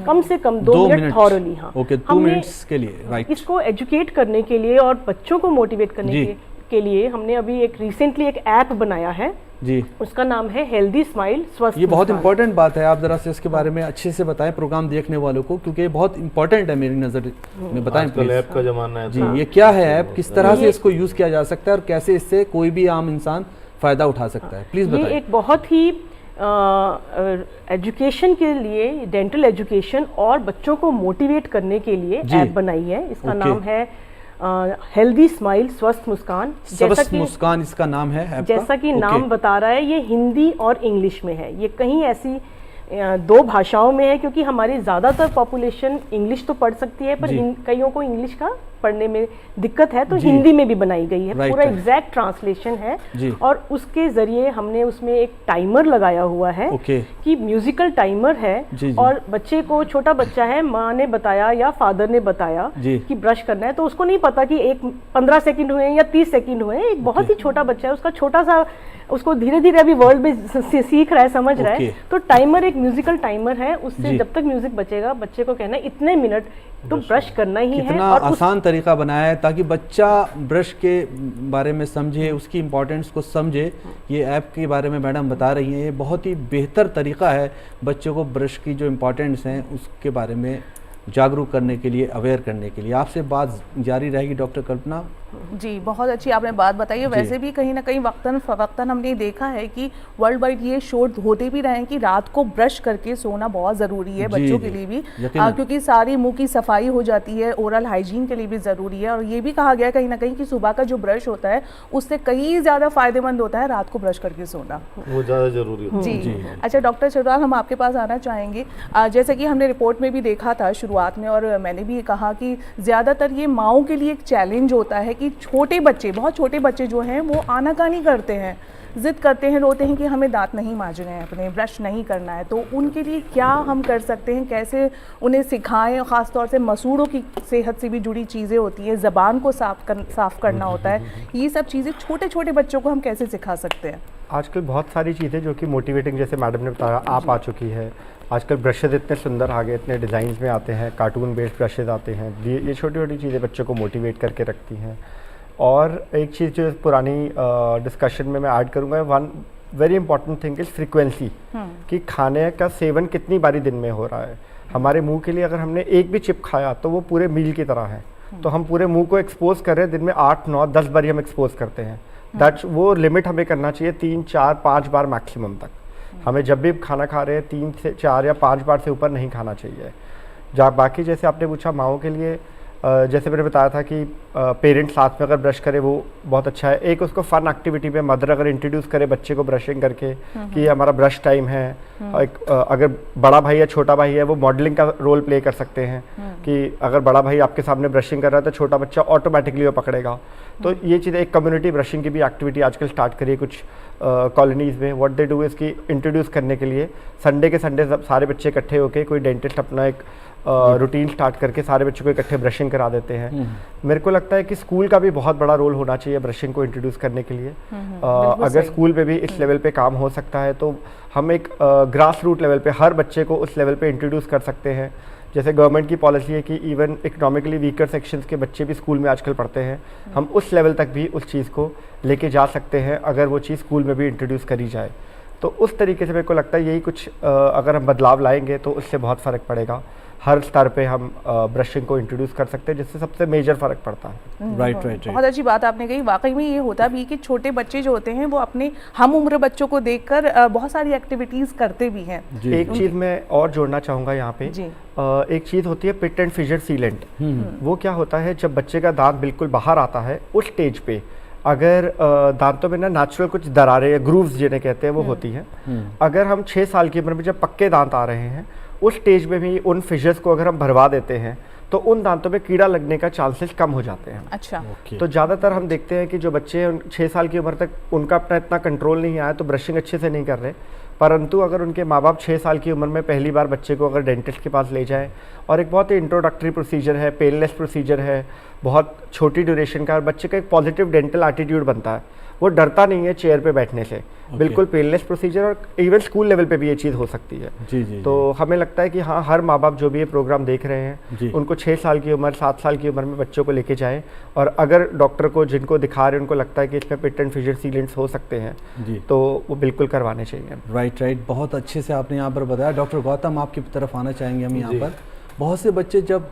E: कम से कम 2 मिनट थॉरली। हाँ,
A: 2 मिनट्स के लिए, राइट।
E: इसको एजुकेट करने के लिए और बच्चों को मोटिवेट करने के लिए हमने अभी रिसेंटली एक ऐप बनाया है जी, उसका नाम है हेल्दी स्माइल स्वस्थ।
A: ये बहुत इंपॉर्टेंट बात है, आप जरा से इसके बारे में अच्छे से बताएं प्रोग्राम देखने वालों को, क्योंकि ये बहुत इंपॉर्टेंट है मेरी नजर में। बताएं प्लीज।
D: ऐप का जमाना है
A: जी, ये क्या है ऐप, किस तरह से इसको यूज किया जा सकता है और कैसे इससे कोई भी आम इंसान फायदा उठा सकता है, प्लीज बताएं।
E: ये एक बहुत ही एजुकेशन के लिए, डेंटल एजुकेशन और बच्चों को मोटिवेट करने के लिए ऐप बनाई है। इसका नाम है हेल्दी स्माइल स्वस्थ मुस्कान।
A: स्वस्थ मुस्कान इसका नाम है।
E: जैसा कि नाम बता रहा है, ये हिंदी और इंग्लिश में है। ये कहीं ऐसी 2 भाषाओं में है, क्योंकि हमारी ज़्यादातर पॉपुलेशन इंग्लिश तो पढ़ सकती है, पर कईयों को इंग्लिश का पढ़ने में दिक्कत है, तो हिंदी में भी बनाई गई है। पूरा एग्जैक्ट ट्रांसलेशन है, और उसके जरिए हमने उसमें एक टाइमर लगाया हुआ है कि म्यूजिकल टाइमर है, और बच्चे को, छोटा बच्चा है, माँ ने बताया या फादर ने बताया कि ब्रश करना है, तो उसको नहीं पता कि 15 सेकंड हुए या 30 सेकंड हुए। एक बहुत ही छोटा बच्चा है, उसका छोटा सा, उसको धीरे धीरे अभी वर्ल्ड में सीख रहा है, समझ रहा है। तो टाइमर एक म्यूजिकल टाइमर है, उससे जब तक म्यूजिक बचेगा बच्चे को कहना है इतने मिनट तो ब्रश करना ही है।
A: कितना आसान तरीका बनाया है ताकि बच्चा ब्रश के बारे में समझे, उसकी इम्पोर्टेंस को समझे। ये ऐप के बारे में मैडम बता रही हैं, ये बहुत ही बेहतर तरीका है बच्चों को ब्रश की जो इम्पोर्टेंस हैं उसके बारे में जागरूक करने के लिए, अवेयर करने के लिए। आपसे बात जारी रहेगी डॉक्टर कल्पना
B: जी। बहुत अच्छी आपने बात बताई है। वैसे भी कहीं ना कहीं वक्तन हमने देखा है कि वर्ल्ड वाइड ये शोध होते भी रहे हैं कि रात को ब्रश करके सोना बहुत ज़रूरी है बच्चों के लिए भी, क्योंकि सारी मुंह की सफाई हो जाती है, ओरल हाइजीन के लिए भी ज़रूरी है। और ये भी कहा गया कहीं ना कहीं कि सुबह का जो ब्रश होता है उससे कहीं ज़्यादा फायदेमंद होता है रात को ब्रश करके सोना,
D: वो ज़्यादा जरूरी है।
B: जी। अच्छा डॉक्टर चटवाल, हम आपके पास आना चाहेंगे। जैसे कि हमने रिपोर्ट में भी देखा था शुरुआत में, और मैंने भी कहा कि ज़्यादातर ये माँओं के लिए एक चैलेंज होता है कि छोटे बच्चे, बहुत छोटे बच्चे जो हैं वो आनाकानी करते हैं, ज़िद करते हैं, रोते हैं कि हमें दांत नहीं मांजने हैं, अपने ब्रश नहीं करना है। तो उनके लिए क्या हम कर सकते हैं, कैसे उन्हें सिखाएं? ख़ास तौर से मसूड़ों की सेहत से भी जुड़ी चीज़ें होती हैं, ज़बान को साफ़ करना होता है, ये सब चीज़ें छोटे छोटे बच्चों को हम कैसे सिखा सकते हैं?
F: आजकल बहुत सारी चीज़ें जो कि मोटिवेटिंग, जैसे मैडम ने बताया, आप आ चुकी है। आजकल ब्रशेज़ इतने सुंदर आ गए, इतने डिज़ाइंस में आते हैं, कार्टून बेस्ड ब्रशेज़ आते हैं। ये छोटी छोटी चीज़ें बच्चों को मोटिवेट करके रखती हैं। और एक चीज़ जो पुरानी डिस्कशन में मैं ऐड करूँगा, one very important thing is frequency, कि खाने का सेवन कितनी बारी दिन में हो रहा है। हमारे मुंह के लिए अगर हमने एक भी चिप खाया तो वो पूरे मील की तरह है, तो हम पूरे मुंह को एक्सपोज कर रहे हैं, दिन में 8, 9, 10 बारी हम एक्सपोज करते हैं। दैट्स वो लिमिट हमें करना चाहिए 3, 4, 5 बार मैक्सिमम तक। हमें जब भी खाना खा रहे हैं 3 से 4 या 5 बार से ऊपर नहीं खाना चाहिए। बाकी जैसे आपने पूछा माओ के लिए, जैसे मैंने बताया था कि पेरेंट्स साथ में अगर ब्रश करे वो बहुत अच्छा है। एक उसको फन एक्टिविटी में मदर अगर इंट्रोड्यूस करे बच्चे को ब्रशिंग करके कि ये हमारा ब्रश टाइम है। एक अगर बड़ा भाई या छोटा भाई है वो मॉडलिंग का रोल प्ले कर सकते हैं कि अगर बड़ा भाई आपके सामने ब्रशिंग कर रहा है तो छोटा बच्चा ऑटोमेटिकली वो पकड़ेगा। तो ये चीज़, एक कम्युनिटी ब्रशिंग की भी एक्टिविटी आजकल स्टार्ट करी है कुछ कॉलोनीज़ में। व्हाट दे डू इसकी इंट्रोड्यूस करने के लिए संडे के संडे सारे बच्चे इकट्ठे होकर कोई डेंटिस्ट अपना एक रूटीन स्टार्ट करके सारे बच्चों को इकट्ठे ब्रशिंग करा देते हैं। मेरे को लगता है कि स्कूल का भी बहुत बड़ा रोल होना चाहिए ब्रशिंग को इंट्रोड्यूस करने के लिए। अगर स्कूल पे भी इस लेवल पे काम हो सकता है तो हम एक ग्रास रूट लेवल पे हर बच्चे को उस लेवल पे इंट्रोड्यूस कर सकते हैं। जैसे गवर्नमेंट की पॉलिसी है कि इवन इकोनॉमिकली वीकर सेक्शंस के बच्चे भी स्कूल में आजकल पढ़ते हैं, हम उस लेवल तक भी उस चीज़ को लेके जा सकते हैं अगर वो चीज़ स्कूल में भी इंट्रोड्यूस करी जाए। तो उस तरीके से मेरे को लगता है यही कुछ अगर हम बदलाव लाएंगे तो उससे बहुत फ़र्क पड़ेगा। हर स्तर पे हम ब्रशिंग को इंट्रोड्यूस कर सकते हैं जिससे सबसे मेजर फ़र्क पड़ता है।
B: राइट। बहुत अच्छी बात आपने कही। वाकई में ये होता भी कि छोटे बच्चे जो होते हैं वो अपने हम उम्र बच्चों को देखकर बहुत सारी एक्टिविटीज़ करते भी हैं।
F: एक चीज़ मैं और जोड़ना चाहूँगा यहाँ पे, एक चीज़ होती है पिट एंड फिशर सीलेंट। वो क्या होता है, जब बच्चे का दांत बिल्कुल बाहर आता है उस स्टेज पे अगर दांतों में ना नेचुरल कुछ दरारें या ग्रूव्स जिन्हें कहते हैं वो होती हैं। अगर हम 6 साल की उम्र में जब पक्के दांत आ रहे हैं उस स्टेज में भी उन फिशर्स को अगर हम भरवा देते हैं तो उन दांतों में कीड़ा लगने का चांसेस कम हो जाते हैं।
B: अच्छा।
F: तो ज़्यादातर हम देखते हैं कि जो बच्चे 6 साल की उम्र तक उनका अपना इतना कंट्रोल नहीं आया तो ब्रशिंग अच्छे से नहीं कर रहे, परंतु अगर उनके माँ बाप 6 साल की उम्र में पहली बार बच्चे को अगर डेंटिस्ट के पास ले जाएं और एक बहुत ही इंट्रोडक्टरी प्रोसीजर है, पेनलेस प्रोसीजर है, बहुत छोटी ड्यूरेशन का, और बच्चे का एक पॉजिटिव डेंटल एटीट्यूड बनता है, वो डरता नहीं है चेयर पे बैठने से। बिल्कुल पेनलेस प्रोसीजर, और इवन स्कूल लेवल पे भी ये चीज़ हो सकती है। जी। तो हमें लगता है कि हाँ, हर माँ बाप जो भी ये प्रोग्राम देख रहे हैं उनको 6 साल की उम्र 7 साल की उम्र में बच्चों को लेके जाएं, और अगर डॉक्टर को जिनको दिखा रहे हैं उनको लगता है कि इसमें पिट एंड फिशर सीलेंट्स हो सकते हैं तो वो बिल्कुल करवाने चाहिए।
A: राइट। बहुत अच्छे से आपने यहाँ पर बताया। डॉक्टर गौतम, आपकी तरफ आना चाहेंगे हम यहाँ पर। बहुत से बच्चे जब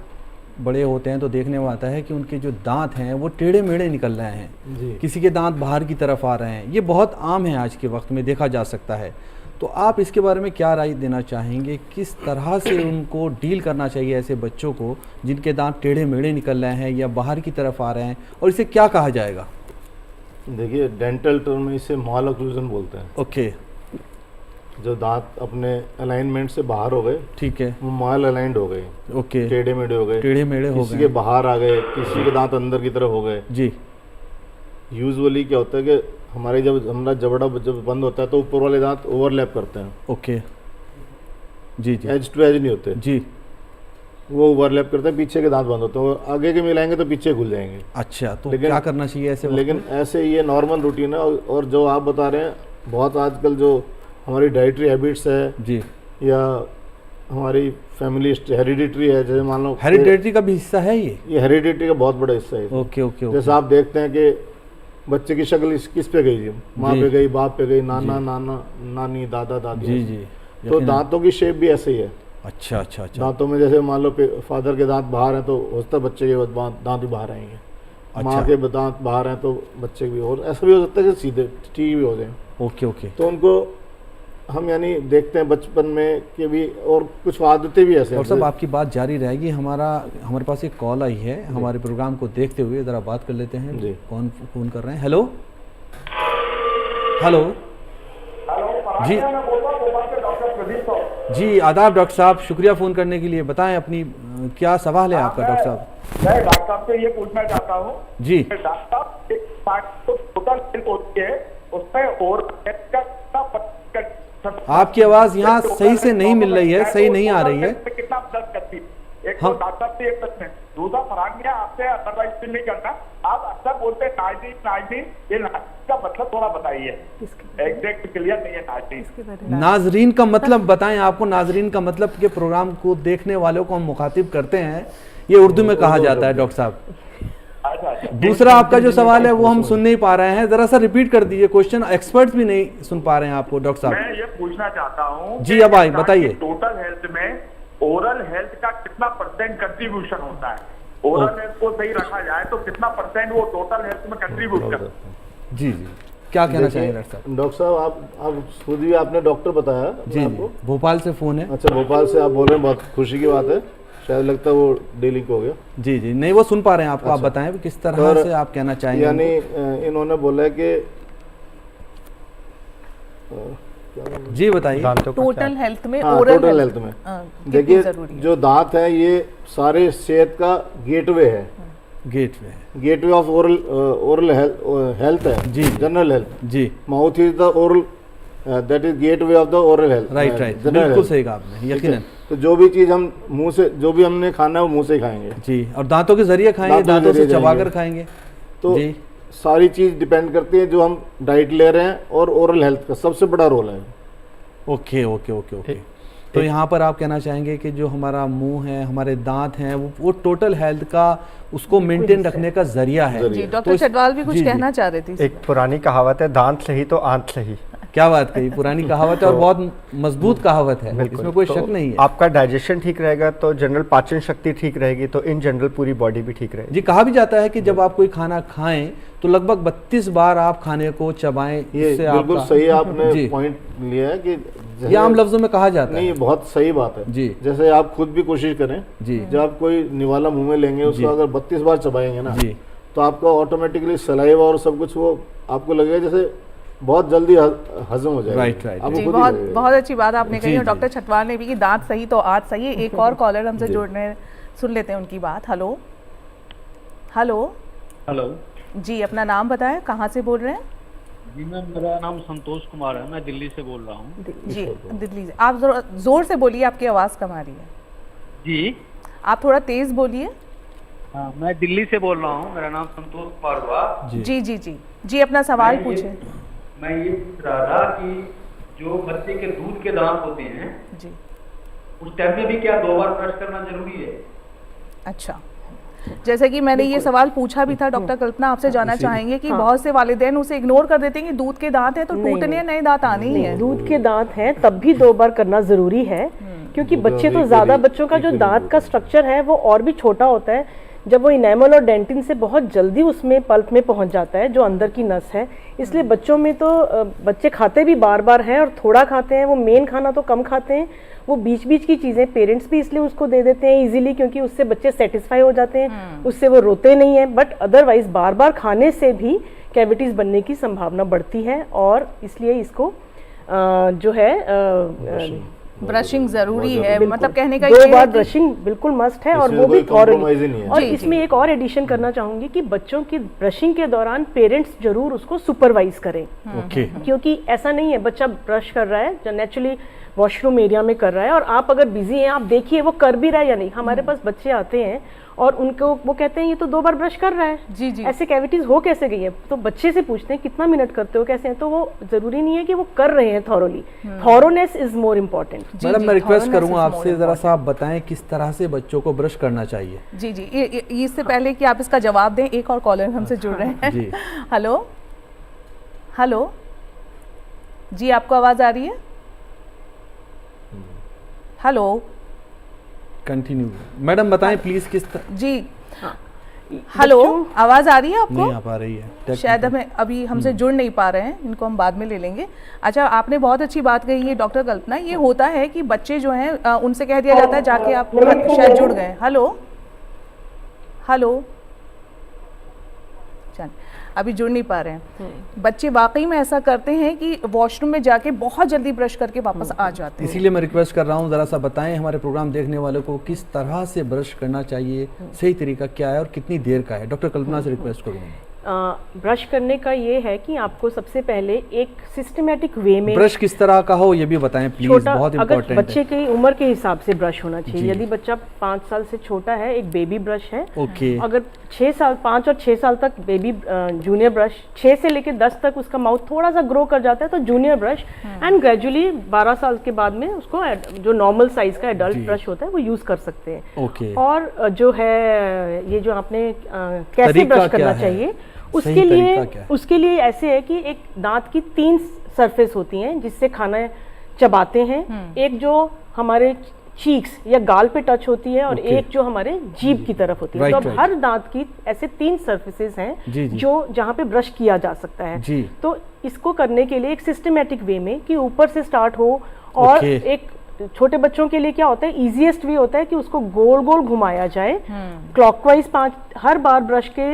A: बड़े होते हैं तो देखने में आता है कि उनके जो दांत हैं वो टेढ़े मेढ़े निकल रहे हैं, किसी के दांत बाहर की तरफ आ रहे हैं। ये बहुत आम है आज के वक्त में, देखा जा सकता है। तो आप इसके बारे में क्या राय देना चाहेंगे, किस तरह से उनको डील करना चाहिए ऐसे बच्चों को जिनके दांत टेढ़े मेढ़े निकल रहे हैं या बाहर की तरफ आ रहे हैं, और इसे क्या कहा जाएगा?
D: देखिए, डेंटल टर्म में इसे माल ऑक्लूजन बोलते हैं।
A: ओके।
D: जो दांत अपने अलाइनमेंट से बाहर हो गए, ठीक है, वो माल अलाइंड हो गए। ओके। टेढ़े मेढ़े हो गए, टेढ़े मेढ़े हो गए, किसी के बाहर आ गए, किसी के दांत अंदर की तरफ हो गए। जी। यूजुअली क्या होता है कि हमारे जब हमारा जबड़ा जब बंद होता है तो ऊपर वाले दांत ओवरलैप करते हैं। ओके। जी। एज टू एज नहीं होते जी, वो ओवरलैप करते हैं, पीछे के दांत बंद होते हैं, और आगे के मिलाएंगे तो पीछे खुल जाएंगे। अच्छा, तो क्या करना चाहिए ऐसे? लेकिन ऐसे ये नॉर्मल रूटीन है। और जो आप बता रहे हैं, बहुत आजकल जो हमारी डाइटरी हैबिट्स है जी, या हमारी फैमिली हेरिडिटरी है, जैसे मान लो
A: हेरिडिटरी का भी हिस्सा है ये
D: हेरिडिटरी का बहुत बड़ा हिस्सा है। ओके। जैसे आप देखते हैं कि बच्चे की शक्ल किस पे गई, माँ पे गई, बाप पे गई, नाना नानी, दादा दादी। जी। तो दांतों की शेप भी ऐसे ही है। अच्छा। दांतों में जैसे मान लो फादर के दांत बाहर हैं तो हो सकता है बच्चे के दांत भी बाहर आएंगे। माँ के दांत बाहर हैं तो बच्चे भी, और ऐसा भी हो सकता है कि सीधे ठीक भी हो जाए। ओके। तो उनको हम यानी देखते हैं बचपन में कि भी, और कुछ आदतें भी ऐसे।
A: और सब आपकी बात जारी रहेगी। हमारे पास एक कॉल आई है, हमारे प्रोग्राम को देखते हुए ज़रा बात कर लेते हैं जी। कौन फोन कर रहे हैं? हेलो जी। जी, आदाब डॉक्टर साहब, शुक्रिया फ़ोन करने के लिए। बताएं अपनी क्या सवाल है आपका डॉक्टर साहब?
G: मैं डॉक्टर साहब से ये पूछना चाहता हूँ
A: जी।
G: डॉक्टर साहब एक टोटल हेल्थ होती है उसमें और
A: आपकी आवाज यहाँ सही से नहीं मिल रही है, सही नहीं आ रही है।
G: कितना मदद करती एक तो डॉक्टर से एक प्रश्न, दूसरा फरहान मियां आपसे अदरवाइज भी नहीं करना, आप अक्सर बोलते नाजरीन, ये का मतलब थोड़ा बताइए, एग्जैक्ट क्लियर नहीं है नाजरीन।
A: नाजरीन का मतलब बताएं, आपको नाजरीन का मतलब के प्रोग्राम को देखने वालों को हम मुखातिब करते हैं, ये उर्दू में कहा जाता है डॉक्टर साहब। दूसरा आपका जो सवाल है वो हम सुन नहीं पा रहे हैं, जरा सा रिपीट कर दीजिए क्वेश्चन, एक्सपर्ट्स भी नहीं सुन पा रहे हैं आपको डॉक्टर साहब।
G: मैं ये पूछना चाहता हूँ
A: जी अब आए बताइए,
G: टोटल हेल्थ में ओरल हेल्थ का कितना परसेंट कंट्रीब्यूशन होता है, ओरल हेल्थ को सही रखा जाए तो कितना परसेंट वो टोटल हेल्थ में कंट्रीब्यूट करता है?
A: जी जी क्या कहना चाहेंगे डॉक्टर साहब?
D: डॉक्टर साहब आप खुद भी आपने डॉक्टर बताया
A: जी
D: आपको,
A: भोपाल से फोन है।
D: अच्छा भोपाल से आप बोल रहे हैं, बहुत खुशी की बात है, शायद लगता है वो डीलिंक हो गया।
A: जी जी नहीं वो सुन पा रहे हैं आपको, आप बताएं किस तरह से आप कहना चाहेंगे।
D: यानी इन्होंने बोला कि
A: जी बताइए।
B: टोटल हेल्थ में
D: टोटल हेल्थ में देखिए जो दांत है ये सारे सेहत का गेटवे है, गेटवे ऑफ ओरल हेल्थ है जी, जनरल हेल्थ जी। Mouth is the oral that is gateway of the oral health.
A: Right right बिल्कुल सही कहा आपने, यकीनन।
D: तो जो भी चीज हम मुंह से, जो भी हमने खाना है वो मुंह से खाएंगे जी,
A: और दांतों के जरिए खाएंगे, दांतों से चबाकर खाएंगे।
D: तो सारी चीज डिपेंड करती है जो हम डाइट ले रहे हैं, और ओरल हेल्थ का सबसे बड़ा रोल है।
A: Okay okay okay okay. तो यहाँ पर आप कहना चाहेंगे कि जो हमारा मुंह है, हमारे दांत हैं, वो टोटल हेल्थ का उसको मेंटेन रखने का जरिया है।
B: जी डॉक्टर चटवाल भी कुछ कहना चाह रहे थे।
F: एक पुरानी कहावत है, दांत सही तो आंत सही।
A: क्या बात कही, पुरानी कहावत है और बहुत मजबूत कहावत है, इसमें कोई शक नहीं है।
F: आपका डाइजेशन ठीक रहेगा तो जनरल पाचन शक्ति ठीक रहेगी, तो इन जनरल पूरी बॉडी भी ठीक रहेगी।
A: जी कहा भी जाता है कि जब आप कोई खाना खाएं तो लगभग 32 बार आप खाने को चबाएं।
D: ये बिल्कुल सही आपने पॉइंट लिया है कि
A: ये आम लफ्जों में कहा जाता है।
D: नहीं बहुत सही बात है जी। जैसे आप खुद भी कोशिश करें जी, जब आप कोई निवाला मुंह में लेंगे उसको अगर 32 बार चबाएंगे ना जी, तो आपका ऑटोमेटिकली सलाइवा और सब कुछ वो आपको लगेगा जैसे बहुत जल्दी हजम हो जाएगा।
A: राइट राइट
B: जी बहुत अच्छी बात आपने कही, और डॉक्टर छटवाल ने भी कि दांत सही तो आंत सही है। एक और कॉलर हमसे जुड़ने, सुन लेते हैं उनकी बात। हेलो हेलो
H: हेलो
B: जी अपना नाम बताएं, कहाँ से बोल रहे हैं?
H: जी मैम मेरा नाम संतोष कुमार है, मैं दिल्ली से बोल रहा हूँ।
B: जी दिल्ली से। आप जोर से बोलिए, आपकी आवाज़ कम आ रही है। जी आप थोड़ा तेज बोलिए।
H: हाँ मैं दिल्ली से बोल रहा हूँ, मेरा नाम संतोष कुमार हुआ।
B: जी जी जी जी अपना सवाल पूछे।
H: मैं ये पूछ रहा था कि जो बच्चे के दूध के दांत होते हैं
B: जी,
H: उस टाइम में भी क्या 2 बार ब्रश करना जरूरी है?
B: अच्छा, जैसे कि मैंने ये सवाल पूछा भी था, डॉक्टर कल्पना आपसे जानना चाहेंगे कि बहुत से वालिदैन उसे इग्नोर कर देते हैं कि दूध के दांत है तो टूटने, नए दांत आने ही है।
E: दूध के दांत हैं तब भी 2 बार करना जरूरी है, क्योंकि बच्चे तो ज्यादा, बच्चों का जो दांत का स्ट्रक्चर है वो और भी छोटा होता है। जब वो इनेमल और डेंटिन से बहुत जल्दी उसमें पल्प में पहुंच जाता है जो अंदर की नस है, इसलिए बच्चों में तो बच्चे खाते भी बार बार हैं और थोड़ा खाते हैं, वो मेन खाना तो कम खाते हैं, वो बीच बीच की चीज़ें पेरेंट्स भी इसलिए उसको दे देते हैं इजीली, क्योंकि उससे बच्चे सेटिस्फाई हो जाते हैं, उससे वो रोते नहीं हैं। बट अदरवाइज बार बार खाने से भी कैविटीज़ बनने की संभावना बढ़ती है, और इसलिए इसको जो है
B: ब्रशिंग जरूरी है, मतलब कहने का
E: 2 बार ब्रशिंग बिल्कुल मस्ट है, और वो भी थॉरली। और इसमें एक और एडिशन करना चाहूंगी कि बच्चों की ब्रशिंग के दौरान पेरेंट्स जरूर उसको सुपरवाइज करें, क्योंकि ऐसा नहीं है बच्चा ब्रश कर रहा है जो नेचुरली वॉशरूम एरिया में कर रहा है, और आप अगर बिजी हैं आप देखिए वो कर भी रहा है या नहीं। हमारे पास बच्चे आते हैं और उनको वो कहते हैं ये तो 2 बार ब्रश कर रहा है, जी जी ऐसे कैविटीज हो कैसे गई है, तो बच्चे से पूछते हैं कितना मिनट करते हो, कैसे हैं, तो वो जरूरी नहीं है कि वो कर रहे हैं thoroughly. Thoroughness is more important.
A: Madam मैं रिक्वेस्ट करूंगा आपसे जरा सा आप बताएं किस तरह से बच्चों को ब्रश करना चाहिए।
B: जी जी इससे पहले कि आप इसका जवाब दें, एक और कॉलर हमसे जुड़ रहे हैं। जी हेलो हेलो जी आपको आवाज आ रही है? हेलो
A: कंटिन्यू मैडम बताएं प्लीज किस तरह।
B: जी हेलो आवाज आ रही है आपको?
A: नहीं आ पा रही है
B: शायद हमें अभी हमसे जुड़ नहीं पा रहे हैं, इनको हम बाद में ले लेंगे। अच्छा आपने बहुत अच्छी बात कही है डॉक्टर कल्पना, ये होता है कि बच्चे जो हैं उनसे कह दिया जाता है जाके आप शायद जुड़ गए। हेलो हेलो चल अभी जुड़ नहीं पा रहे हैं। बच्चे वाकई में ऐसा करते हैं कि वॉशरूम में जाके बहुत जल्दी ब्रश करके वापस आ जाते हैं।
A: इसीलिए मैं रिक्वेस्ट कर रहा हूँ, ज़रा सा बताएं हमारे प्रोग्राम देखने वालों को किस तरह से ब्रश करना चाहिए, सही तरीका क्या है और कितनी देर का है। डॉक्टर कल्पना से रिक्वेस्ट करूँगा।
E: ब्रश करने का ये है कि आपको सबसे पहले एक सिस्टमेटिक वे में
A: ब्रश किस तरह का हो ये भी बताएं प्लीज, बहुत इंपॉर्टेंट है।
E: बच्चे की उम्र के हिसाब से ब्रश होना चाहिए। यदि बच्चा 5 साल से छोटा है, एक बेबी ब्रश है।
A: ओके।
E: अगर 5 और 6 साल तक बेबी जूनियर ब्रश, 6 से लेकर 10 तक उसका माउथ थोड़ा सा ग्रो कर जाता है तो जूनियर ब्रश, एंड ग्रेजुअली 12 साल के बाद में उसको जो नॉर्मल साइज का एडल्ट ब्रश होता है वो यूज कर सकते हैं।
A: ओके।
E: और जो है ये जो आपने कैसे ब्रश करना चाहिए उसके लिए ऐसे है कि एक दांत की 3 सरफेस होती हैं जिससे खाना चबाते हैं। एक जो हमारे चीक्स या गाल पे टच होती है और एक जो हमारे जीभ की तरफ होती है। तो अब हर दांत की ऐसे 3 सरफेसेस हैं जो जहाँ पे ब्रश किया जा सकता है। तो इसको करने के लिए एक सिस्टमेटिक वे में कि ऊपर से स्टार्ट हो, और एक छोटे बच्चों के लिए क्या होता है, इजीएस्ट वे होता है कि उसको गोल गोल घुमाया जाए क्लॉकवाइज 5 हर बार ब्रश के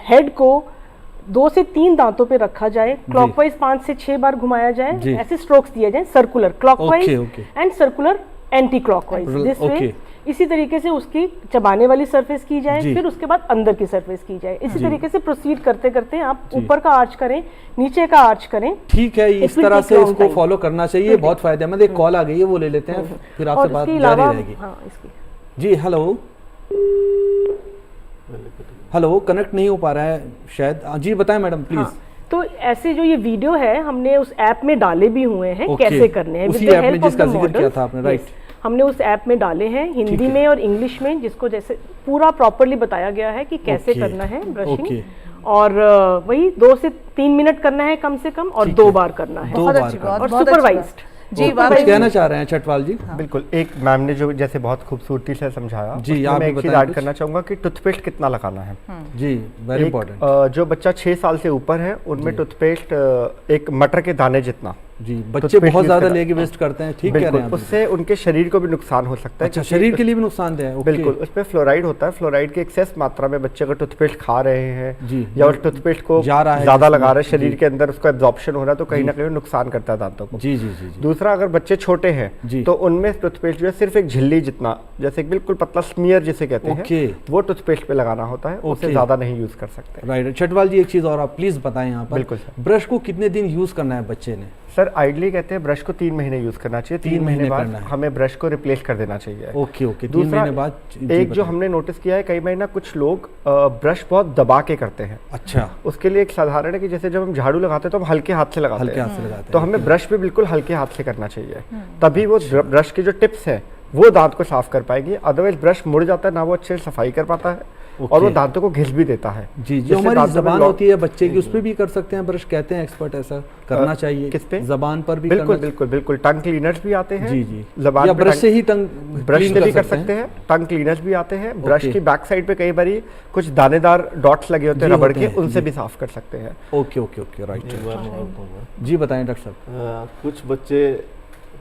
E: हेड को 2 से 3 दांतों पे रखा जाए, क्लॉकवाइज 5 से 6 बार घुमाया जाए, ऐसे स्ट्रोक्स दिए जाए, circular clockwise and circular anti clockwise, this way. इसी तरीके से उसकी चबाने वाली सरफेस की जाए, फिर उसके बाद अंदर की सरफेस की जाए। इसी तरीके से प्रोसीड करते करते आप ऊपर का आर्च करें, नीचे का आर्च करें।
A: ठीक है, इस तरह से इसको फॉलो करना चाहिए, बहुत फायदेमंद। एक कॉल आ गई है, वो ले लेते हैं, फिर आपसे बात जारी रहेगी। जी हेलो हेलो, कनेक्ट नहीं हो पा रहा है शायद। जी बताएं मैडम प्लीज।
E: तो ऐसे जो ये वीडियो है हमने उस ऐप में डाले भी हुए हैं, कैसे करने हैं,
A: उसी ऐप में जिसका जिक्र किया था आपने, राइट।
E: हमने उस ऐप में डाले हैं हिंदी में और इंग्लिश में, जिसको जैसे पूरा प्रॉपर्ली बताया गया है कि कैसे करना है ब्रशिंग। और वही 2 से 3 मिनट करना है कम से कम, और 2 बार करना है,
B: बहुत अच्छी बात,
E: और सुपरवाइज्ड।
A: जी कुछ कहना चाह रहे हैं छठवाल जी?
F: बिल्कुल, एक मैम ने जो जैसे बहुत खूबसूरती से समझाया,
A: जी आप
F: मैं एक चीज ऐड करना चाहूंगा कि टूथपेस्ट कितना लगाना है।
A: जी वेरी इंपॉर्टेंट।
F: जो बच्चा 6 साल से ऊपर है उनमें टूथपेस्ट एक मटर के दाने जितना।
A: जी बच्चे बहुत ज्यादा लेके वेस्ट करते हैं, ठीक कह रहे हैं।
F: उससे उनके शरीर को भी नुकसान हो सकता है।
A: अच्छा, शरीर के लिए भी नुकसानदेह है।
F: बिल्कुल, उसमें फ्लोराइड होता है। फ्लोराइड की एक्सेस मात्रा में बच्चे अगर टूथपेस्ट खा रहे हैं या उस टूथपेस्ट को ज्यादा लगा रहे हैं शरीर के अंदर, उसका एब्जॉर्प्शन हो रहा है तो कहीं ना कहीं नुकसान करता है दांतों को।
A: जी जी जी।
F: दूसरा, अगर बच्चे छोटे हैं तो उनमें टूथपेस्ट जो है सिर्फ एक झिल्ली जितना, जैसे बिल्कुल पतला स्मीयर जिसे कहते हैं, वो टूथपेस्ट पे लगाना होता है, उससे ज्यादा नहीं यूज कर सकते।
A: राइट। छठवाल जी एक चीज और आप प्लीज बताएं यहाँ पर।
F: बिल्कुल।
A: ब्रश को कितने दिन यूज करना है बच्चे ने?
F: सर आइडली कहते हैं ब्रश को 3 महीने यूज करना चाहिए। 3 महीने बाद हमें ब्रश को रिप्लेस कर देना चाहिए।
A: Okay okay. 3 महीने बाद
F: एक जो हमने नोटिस किया है, कई बार ना कुछ लोग ब्रश बहुत दबा के करते हैं।
A: अच्छा।
F: उसके लिए एक साधारण है कि जैसे जब हम झाड़ू लगाते हैं तो हम हल्के हाथ से लगाते हैं, तो हमें ब्रश भी बिल्कुल हल्के हाथ से करना चाहिए, तभी वो ब्रश की जो टिप्स है वो दांत को साफ कर पाएगी। अदरवाइज ब्रश मुड़ जाता है, ना वो अच्छे से सफाई कर पाता है और वो दांतों को घिस भी देता है।
A: जी, जो हमारी जबान होती है बच्चे की, उस पे भी कर सकते हैं ब्रश, कहते हैं एक्सपर्ट ऐसा करना चाहिए।
F: किस पे?
A: जबान पर भी।
F: बिल्कुल बिल्कुल बिल्कुल। टंग क्लीनर्स भी आते हैं।
A: जी जी।
F: जबान
A: या ब्रश से ही टंग
F: ब्रश से भी कर सकते हैं। टंग क्लीनर्स भी आते हैं। ब्रश की बैक साइड पे कई बार कुछ दानेदार डॉट्स लगे होते हैं रबड़ के, उनसे भी साफ कर सकते हैं।
A: Okay okay okay, right. जी बताएं डॉक्टर साहब।
D: कुछ बच्चे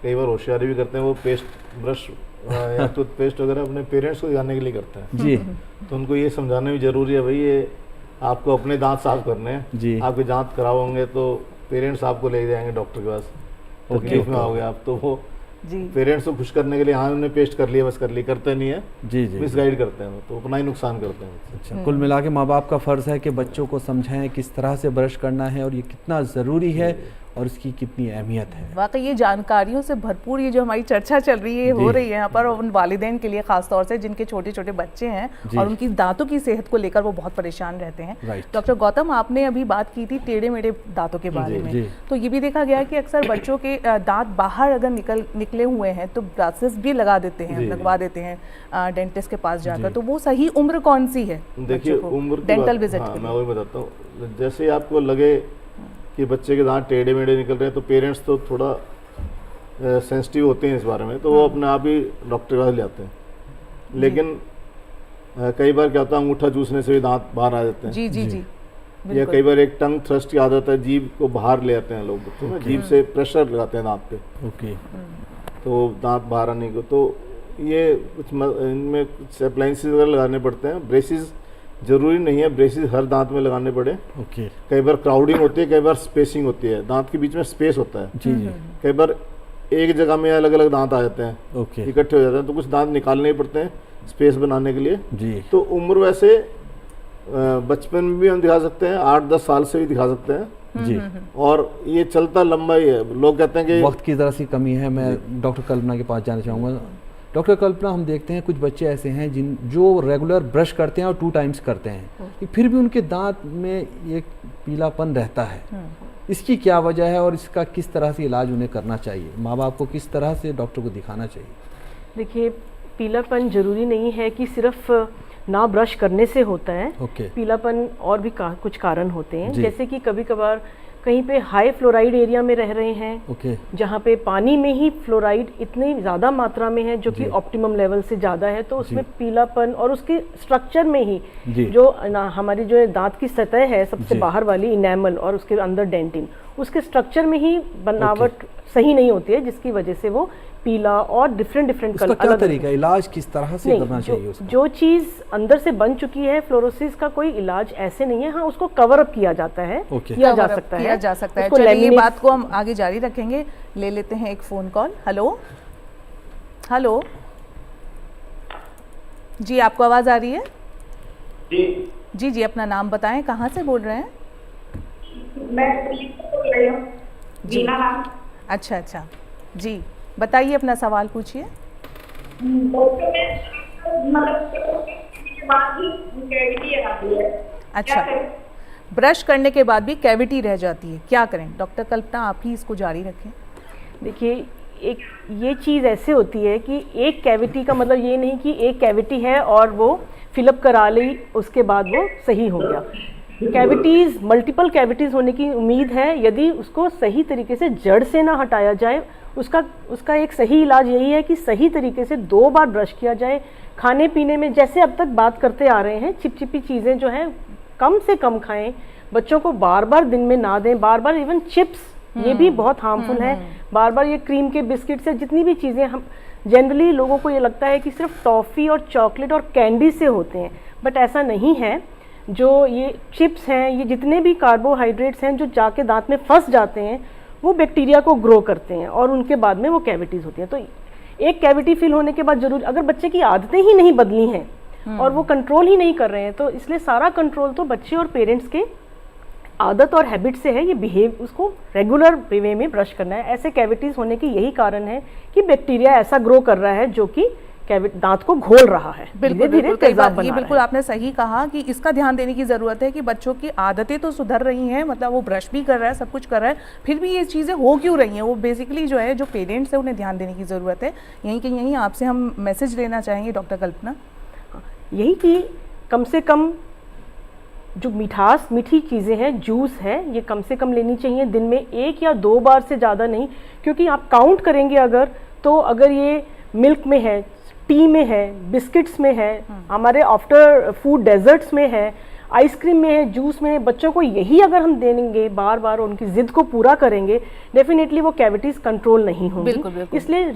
D: कई बार होशियारी भी करते हैं, वो पेस्ट ब्रश या टूथपेस्ट वगैरह अपने पेरेंट्स को दिखाने के लिए करते हैं। जी। तो उनको ये समझाना भी जरूरी है, भाई ये आपको अपने दांत साफ करने हैं। जी। आपके दांत खराब होंगे तो पेरेंट्स आपको ले जाएंगे डॉक्टर के पास, तकलीफ में आओगे आप, तो वो पेरेंट्स को खुश करने के लिए हाँ उन्होंने पेस्ट कर लिया बस कर ली, करते नहीं है। जी जी। मिसगाइड करते हैं तो अपना ही नुकसान करते हैं।
A: अच्छा, कुल मिला के माँ बाप का फर्ज है कि बच्चों को समझाएं किस तरह से ब्रश करना है और ये कितना ज़रूरी है और इसकी कितनी अहमियत है।
B: वाकई ये जानकारियों से भरपूर ये जो हमारी चर्चा चल रही है, हो रही है यहाँ पर, उन वालिदैन के लिए खास तौर से जिनके छोटे छोटे बच्चे हैं और उनकी दांतों की सेहत को लेकर वो बहुत परेशान रहते हैं। डॉक्टर गौतम, आपने अभी बात की थी टेढ़े मेढ़े दांतों के बारे में, तो ये भी देखा गया है कि अक्सर बच्चों के दांत बाहर अगर निकले हुए हैं तो ब्रासेस भी लगवा देते हैं डेंटिस्ट के पास जाकर, तो वो सही उम्र कौन सी है?
D: देखिए उम्र
B: डेंटल विजिट
D: मैं वही बताता हूँ। जैसे आपको लगे कि बच्चे के दांत टेढ़े मेढ़े निकल रहे हैं तो पेरेंट्स तो थोड़ा सेंसिटिव होते हैं इस बारे में, तो वो अपने आप ही डॉक्टर के पास ले आते हैं। लेकिन कई बार क्या होता है, अंगूठा चूसने से भी दांत बाहर आ जाते हैं।
B: जी जी जी।
D: या कई बार एक टंग थ्रस्ट की आदत है, जीभ को बाहर ले आते हैं लोग, तो जीभ से प्रेशर लगाते हैं दांत पे। ओके। तो दांत बाहर आने को, तो ये कुछ इनमें कुछ अप्लायंसेस वगैरह लगाने पड़ते हैं। ब्रेसिस जरूरी नहीं है ब्रेसेस हर दांत में लगाने पड़े।
A: ओके।
D: कई बार क्राउडिंग होती है, कई बार स्पेसिंग होती है, दांत के बीच में स्पेस होता है।
A: जी जी।
D: कई बार एक जगह में अलग अलग दांत आ जाते हैं,
A: ओके,
D: इकट्ठे हो जाते हैं, तो कुछ दांत निकालने ही पड़ते हैं स्पेस बनाने के लिए।
A: जी।
D: तो उम्र वैसे बचपन में भी हम दिखा सकते हैं, 8-10 साल से भी दिखा सकते हैं
A: जी।
D: और ये चलता लंबा ही है। लोग कहते हैं कि
A: वक्त की ज़रा सी कमी है, मैं डॉक्टर कल्पना के पास जाना चाहूँगा। डॉक्टर कल्पना, हम देखते हैं कुछ बच्चे ऐसे हैं जो रेगुलर ब्रश करते हैं और 2 टाइम्स करते हैं, फिर भी उनके दांत में एक पीलापन रहता है। इसकी क्या वजह है और इसका किस तरह से इलाज उन्हें करना चाहिए? माँ बाप को किस तरह से डॉक्टर को दिखाना चाहिए?
E: देखिए, पीलापन जरूरी नहीं है कि सिर्फ ना ब्रश करने से होता है। पीलापन और भी कुछ कारण होते हैं, जैसे कि कभी कभार कहीं पे हाई फ्लोराइड एरिया में रह रहे हैं, जहाँ पे पानी में ही फ्लोराइड इतनी ज़्यादा मात्रा में है जो कि ऑप्टिमम लेवल से ज़्यादा है, तो उसमें पीलापन और उसके स्ट्रक्चर में ही जो हमारी जो दांत की सतह है सबसे बाहर वाली इनेमल और उसके अंदर डेंटिन, उसके स्ट्रक्चर में ही बनावट सही नहीं होती है, जिसकी वजह से वो पीला और डिफरेंट कलर।
A: क्या तरीका, इलाज किस तरह से करना चाहिए उसका?
E: जो चीज़ अंदर से बन चुकी है, फ्लोरोसिस का कोई इलाज ऐसे नहीं है। हाँ, उसको कवर अप किया जाता है, किया जा सकता है।
B: चलिए, ये बात को हम आगे जारी रखेंगे। ले लेते हैं एक फोन कॉल। हेलो हेलो जी, आपको आवाज आ रही है? जी जी, अपना नाम बताएं, कहाँ से बोल रहे हैं?
I: मैं बोल रही हूँ, बीना नाम।
B: अच्छा अच्छा जी, बताइए, अपना सवाल पूछिए। अच्छा, ब्रश करने के बाद भी कैविटी रह जाती है, क्या करें? डॉक्टर कल्पना, आप ही इसको जारी रखें।
E: देखिए, एक ये चीज़ ऐसे होती है कि एक कैविटी का मतलब ये नहीं कि एक कैविटी है और वो फिलअप करा ली उसके बाद वो सही हो गया। कैविटीज़, मल्टीपल कैविटीज़ होने की उम्मीद है यदि उसको सही तरीके से जड़ से ना हटाया जाए। उसका एक सही इलाज यही है कि सही तरीके से 2 बार ब्रश किया जाए। खाने पीने में जैसे अब तक बात करते आ रहे हैं, चिपचिपी चीज़ें जो हैं कम से कम खाएं, बच्चों को बार बार दिन में ना दें, बार बार इवन चिप्स, ये भी बहुत हार्मफुल है। बार बार ये क्रीम के बिस्किट से जितनी भी चीज़ें, हम जनरली लोगों को ये लगता है कि सिर्फ टॉफ़ी और चॉकलेट और कैंडी से होते हैं, बट ऐसा नहीं है। जो ये चिप्स हैं, ये जितने भी कार्बोहाइड्रेट्स हैं जो जाके दांत में फंस जाते हैं, वो बैक्टीरिया को ग्रो करते हैं और उनके बाद में वो कैविटीज़ होती हैं। तो एक कैविटी फिल होने के बाद जरूर, अगर बच्चे की आदतें ही नहीं बदली हैं और वो कंट्रोल ही नहीं कर रहे हैं, तो इसलिए सारा कंट्रोल तो बच्चे और पेरेंट्स के आदत और हैबिट से है। ये बिहेव, उसको रेगुलर वे में ब्रश करना है। ऐसे कैविटीज़ होने की यही कारण है कि बैक्टीरिया ऐसा ग्रो कर रहा है जो कि दांत को घोल रहा है,
B: बिल्कुल ये बिल्कुल आपने सही कहा कि इसका ध्यान देने की ज़रूरत है कि बच्चों की आदतें तो सुधर रही हैं, मतलब वो ब्रश भी कर रहा है, सब कुछ कर रहा है, फिर भी ये चीज़ें हो क्यों रही हैं? वो बेसिकली जो है, जो पेरेंट्स है, उन्हें ध्यान देने की ज़रूरत है। यहीं कि यहीं आपसे हम मैसेज लेना चाहेंगे डॉक्टर कल्पना,
E: यही कि कम से कम जो मीठी चीज़ें हैं, जूस है, ये कम से कम लेनी चाहिए दिन में 1 या 2 बार से ज़्यादा नहीं, क्योंकि आप काउंट करेंगे अगर ये मिल्क में है, टी में है, बिस्किट्स में है, हमारे आफ्टर फूड डेजर्ट्स में है, आइसक्रीम में है, जूस में है, बच्चों को यही अगर हम देंगे बार बार, उनकी जिद को पूरा करेंगे, डेफिनेटली वो कैविटीज़ कंट्रोल नहीं होंगी। इसलिए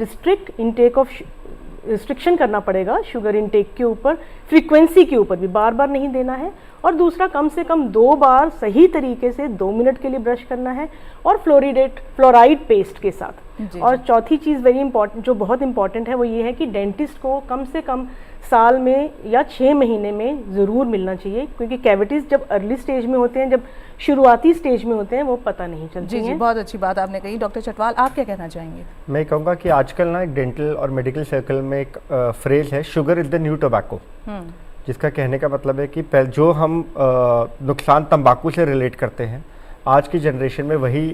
E: रिस्ट्रिक्शन करना पड़ेगा शुगर इंटेक के ऊपर, फ्रीक्वेंसी के ऊपर भी बार बार नहीं देना है। और दूसरा, कम से कम 2 बार सही तरीके से 2 मिनट के लिए ब्रश करना है और फ्लोराइड पेस्ट के साथ। और चौथी चीज़ वेरी इंपॉर्टेंट, जो बहुत इंपॉर्टेंट है, वो ये है कि डेंटिस्ट को कम से कम साल में या 6 महीने में ज़रूर मिलना चाहिए, क्योंकि कैविटीज़ जब अर्ली स्टेज में होते हैं, जब शुरुआती स्टेज में होते हैं, वो पता नहीं चलती
B: जी, बहुत अच्छी बात आपने कही। डॉक्टर चटवाल, आप क्या कहना चाहेंगे?
F: मैं कहूँगा कि आजकल ना एक डेंटल और मेडिकल सर्कल में एक फ्रेज है, sugar is the new tobacco, जिसका कहने का मतलब है कि जो हम नुकसान तंबाकू से रिलेट करते हैं, आज की जनरेशन में वही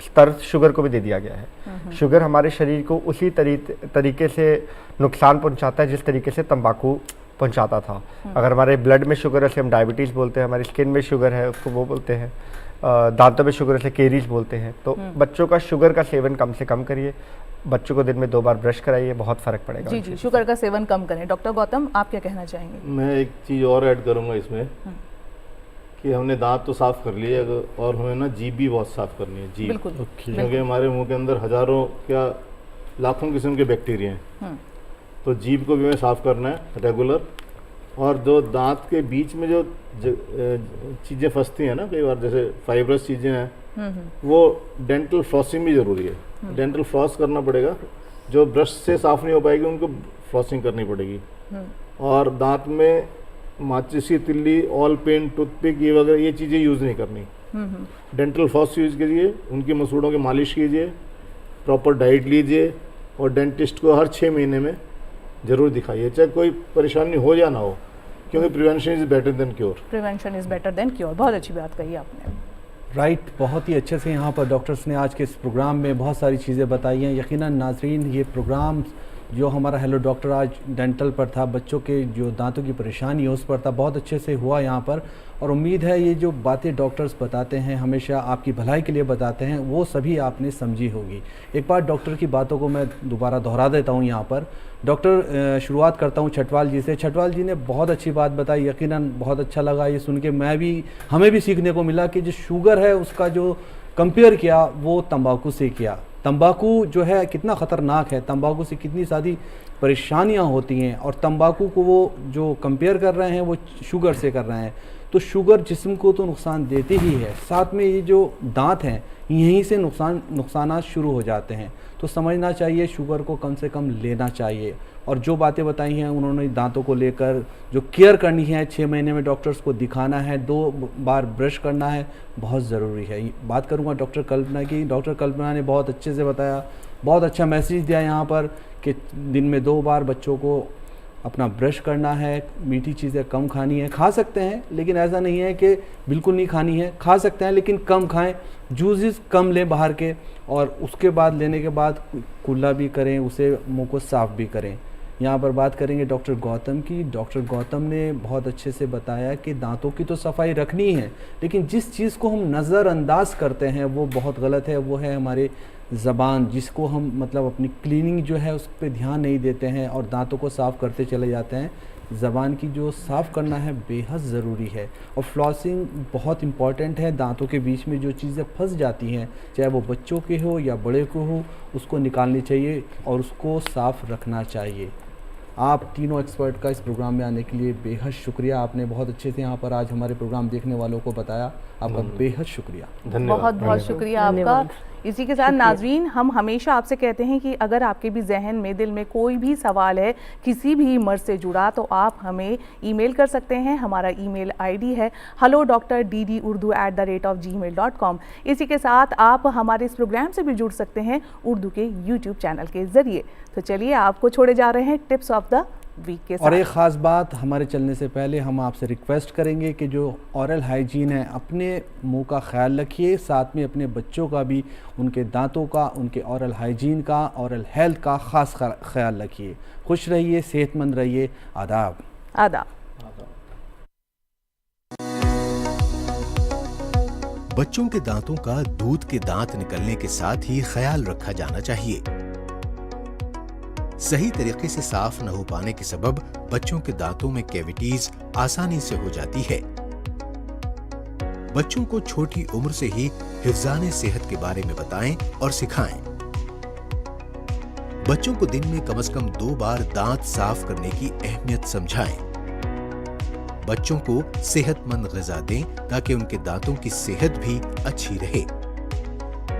F: स्तर शुगर को भी दे दिया गया है। शुगर हमारे शरीर को उसी तरीके से नुकसान पहुंचाता है जिस तरीके से तंबाकू पहुंचाता था। अगर हमारे ब्लड में शुगर है, हम डायबिटीज़ बोलते हैं, हमारी स्किन में शुगर है, उसको वो बोलते हैं, दांतों में शुगर है, केरीज बोलते हैं। तो बच्चों का शुगर का सेवन कम से कम करिए, बच्चों को दिन में 2 बार ब्रश कराइए, बहुत फ़र्क पड़ेगा।
B: जी, शुगर का सेवन कम करें। डॉक्टर गौतम, आप क्या कहना चाहेंगे?
D: मैं एक चीज़ और ऐड करूँगा इसमें कि हमने दांत तो साफ कर लिए, और हमें ना जीभ भी बहुत साफ करनी है। जीभ, क्योंकि हमारे मुंह के अंदर हजारों क्या लाखों किस्म के बैक्टीरिया हैं, तो जीभ को भी हमें साफ करना है रेगुलर। और जो दांत के बीच में जो चीज़ें फंसती हैं ना कई बार, जैसे फाइब्रस चीज़ें हैं, वो डेंटल फ्लॉसिंग भी ज़रूरी है। डेंटल फ्लॉस करना पड़ेगा, जो ब्रश से साफ़ नहीं हो पाएगी उनको फ्लॉसिंग करनी पड़ेगी। और दांत में माचिस की तिल्ली, ऑल पेन, टूथपिक ये वगैरह ये चीज़ें यूज़ नहीं करनी। डेंटल फ्लॉस यूज़ कीजिए, उनकी मसूड़ों की मालिश कीजिए, प्रॉपर डाइट लीजिए और डेंटिस्ट को हर 6 महीने में ज़रूर दिखाइए, चाहे कोई परेशानी हो या ना हो, क्योंकि prevention is better than cure.
B: Prevention is better than cure, बहुत अच्छी बात कही आपने।
A: राइट, बहुत ही अच्छे से यहाँ पर डॉक्टर्स ने आज के इस प्रोग्राम में बहुत सारी चीज़ें बताई हैं। यकीनन नाज़रीन, ये प्रोग्राम जो हमारा हेलो डॉक्टर आज डेंटल पर था, बच्चों के जो दांतों की परेशानी है उस पर था, बहुत अच्छे से हुआ यहाँ पर। और उम्मीद है ये जो बातें डॉक्टर्स बताते हैं, हमेशा आपकी भलाई के लिए बताते हैं, वो सभी आपने समझी होगी। एक बार डॉक्टर की बातों को मैं दोबारा दोहरा देता हूँ यहाँ पर। डॉक्टर, शुरुआत करता हूँ छटवाल जी से। छटवाल जी ने बहुत अच्छी बात बताई, यकीनन बहुत अच्छा लगा ये सुन के। हमें भी सीखने को मिला कि जो शुगर है उसका जो कंपेयर किया वो तंबाकू से किया। तंबाकू जो है कितना ख़तरनाक है, तंबाकू से कितनी सारी परेशानियां होती हैं, और तंबाकू को वो जो कंपेयर कर रहे हैं वो शुगर से कर रहे हैं। तो शुगर जिस्म को तो नुकसान देती ही है, साथ में ये जो दांत हैं यहीं से नुकसानात शुरू हो जाते हैं। तो समझना चाहिए, शुगर को कम से कम लेना चाहिए। और जो बातें बताई हैं उन्होंने दांतों को लेकर, जो केयर करनी है, 6 महीने में डॉक्टर्स को दिखाना है, 2 बार ब्रश करना है, बहुत ज़रूरी है। बात करूंगा डॉक्टर कल्पना की। डॉक्टर कल्पना ने बहुत अच्छे से बताया, बहुत अच्छा मैसेज दिया यहाँ पर कि दिन में 2 बार बच्चों को अपना ब्रश करना है, मीठी चीज़ें कम खानी है। खा सकते हैं लेकिन ऐसा नहीं है कि बिल्कुल नहीं खानी है, खा सकते हैं लेकिन कम खाएं, जूसेस कम लें बाहर के, और उसके बाद लेने के बाद कुल्ला भी करें, उसे मुंह को साफ़ भी करें। यहाँ पर बात करेंगे डॉक्टर गौतम की। डॉक्टर गौतम ने बहुत अच्छे से बताया कि दांतों की तो सफाई रखनी है, लेकिन जिस चीज़ को हम नज़रअंदाज करते हैं वो बहुत गलत है। वो है हमारे ज़बान, जिसको हम मतलब अपनी क्लीनिंग जो है उस पर ध्यान नहीं देते हैं और दांतों को साफ़ करते चले जाते हैं। ज़बान की जो साफ़ करना है बेहद ज़रूरी है, और फ्लॉसिंग बहुत इम्पॉर्टेंट है। दांतों के बीच में जो चीज़ें फंस जाती हैं, चाहे वो बच्चों के हो या बड़े को हो, उसको निकालनी चाहिए और उसको साफ़ रखना चाहिए। आप तीनों एक्सपर्ट का इस प्रोग्राम में आने के लिए बेहद शुक्रिया। आपने बहुत अच्छे से यहाँ पर आज हमारे प्रोग्राम देखने वालों को बताया, आपका बेहद शुक्रिया।
B: बहुत बहुत शुक्रिया आपका। इसी के साथ नाजरीन, हम हमेशा आपसे कहते हैं कि अगर आपके भी जहन में, दिल में कोई भी सवाल है किसी भी मर्ज से जुड़ा, तो आप हमें ईमेल कर सकते हैं। हमारा ईमेल आईडी है hello.drurdu@gmail.com। इसी के साथ आप हमारे इस प्रोग्राम से भी जुड़ सकते हैं उर्दू के यूट्यूब चैनल के ज़रिए। तो चलिए आपको छोड़े जा रहे हैं टिप्स ऑफ द वीक के साथ।
A: और एक ख़ास बात, हमारे चलने से पहले हम आपसे रिक्वेस्ट करेंगे कि जो ओरल हाइजीन है, अपने मुंह का ख्याल रखिए, साथ में अपने बच्चों का भी, उनके दांतों का, उनके ओरल हाइजीन का, ओरल हेल्थ का ख़ास ख्याल रखिए। खुश रहिए, सेहतमंद रहिए। आदाब।
B: आदाब।
C: बच्चों के दांतों का दूध के दांत निकलने के साथ ही ख्याल रखा जाना चाहिए। सही तरीके से साफ न हो पाने के सबब बच्चों के दांतों में कैविटीज आसानी से हो जाती है। बच्चों को छोटी उम्र से ही हिफ्ज़ाने सेहत के बारे में बताएं और सिखाएं। बच्चों को दिन में कम से कम 2 बार दांत साफ करने की अहमियत समझाएं। बच्चों को सेहतमंद ग़िज़ा दें ताकि उनके दांतों की सेहत भी अच्छी रहे।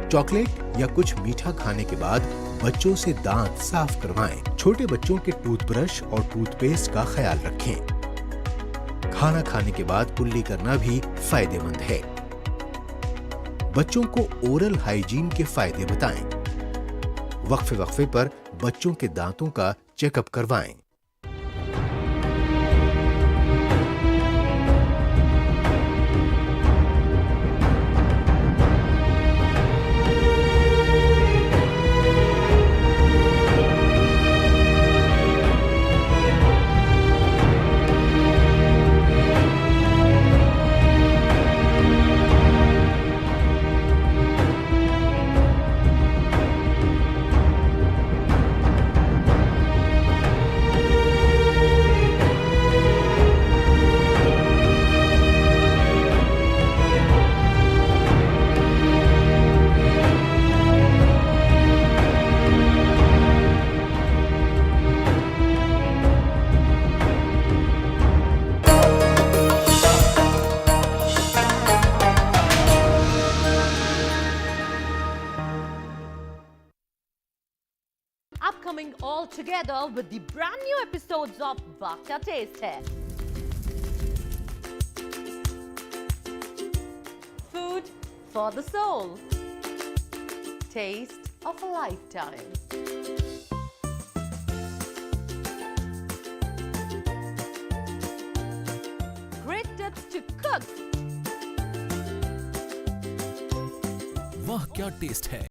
C: चॉकलेट या कुछ मीठा खाने के बाद बच्चों से दांत साफ करवाएं। छोटे बच्चों के टूथब्रश और टूथपेस्ट का ख्याल रखें। खाना खाने के बाद कुल्ली करना भी फायदेमंद है। बच्चों को ओरल हाइजीन के फायदे बताएं। वक्फे वक्फे पर बच्चों के दांतों का चेकअप करवाएं।
J: all together with the brand new episodes of Bakta Taste hai. Food for the soul. Taste of a lifetime. Great tips to cook.
K: वाह क्या टेस्ट है।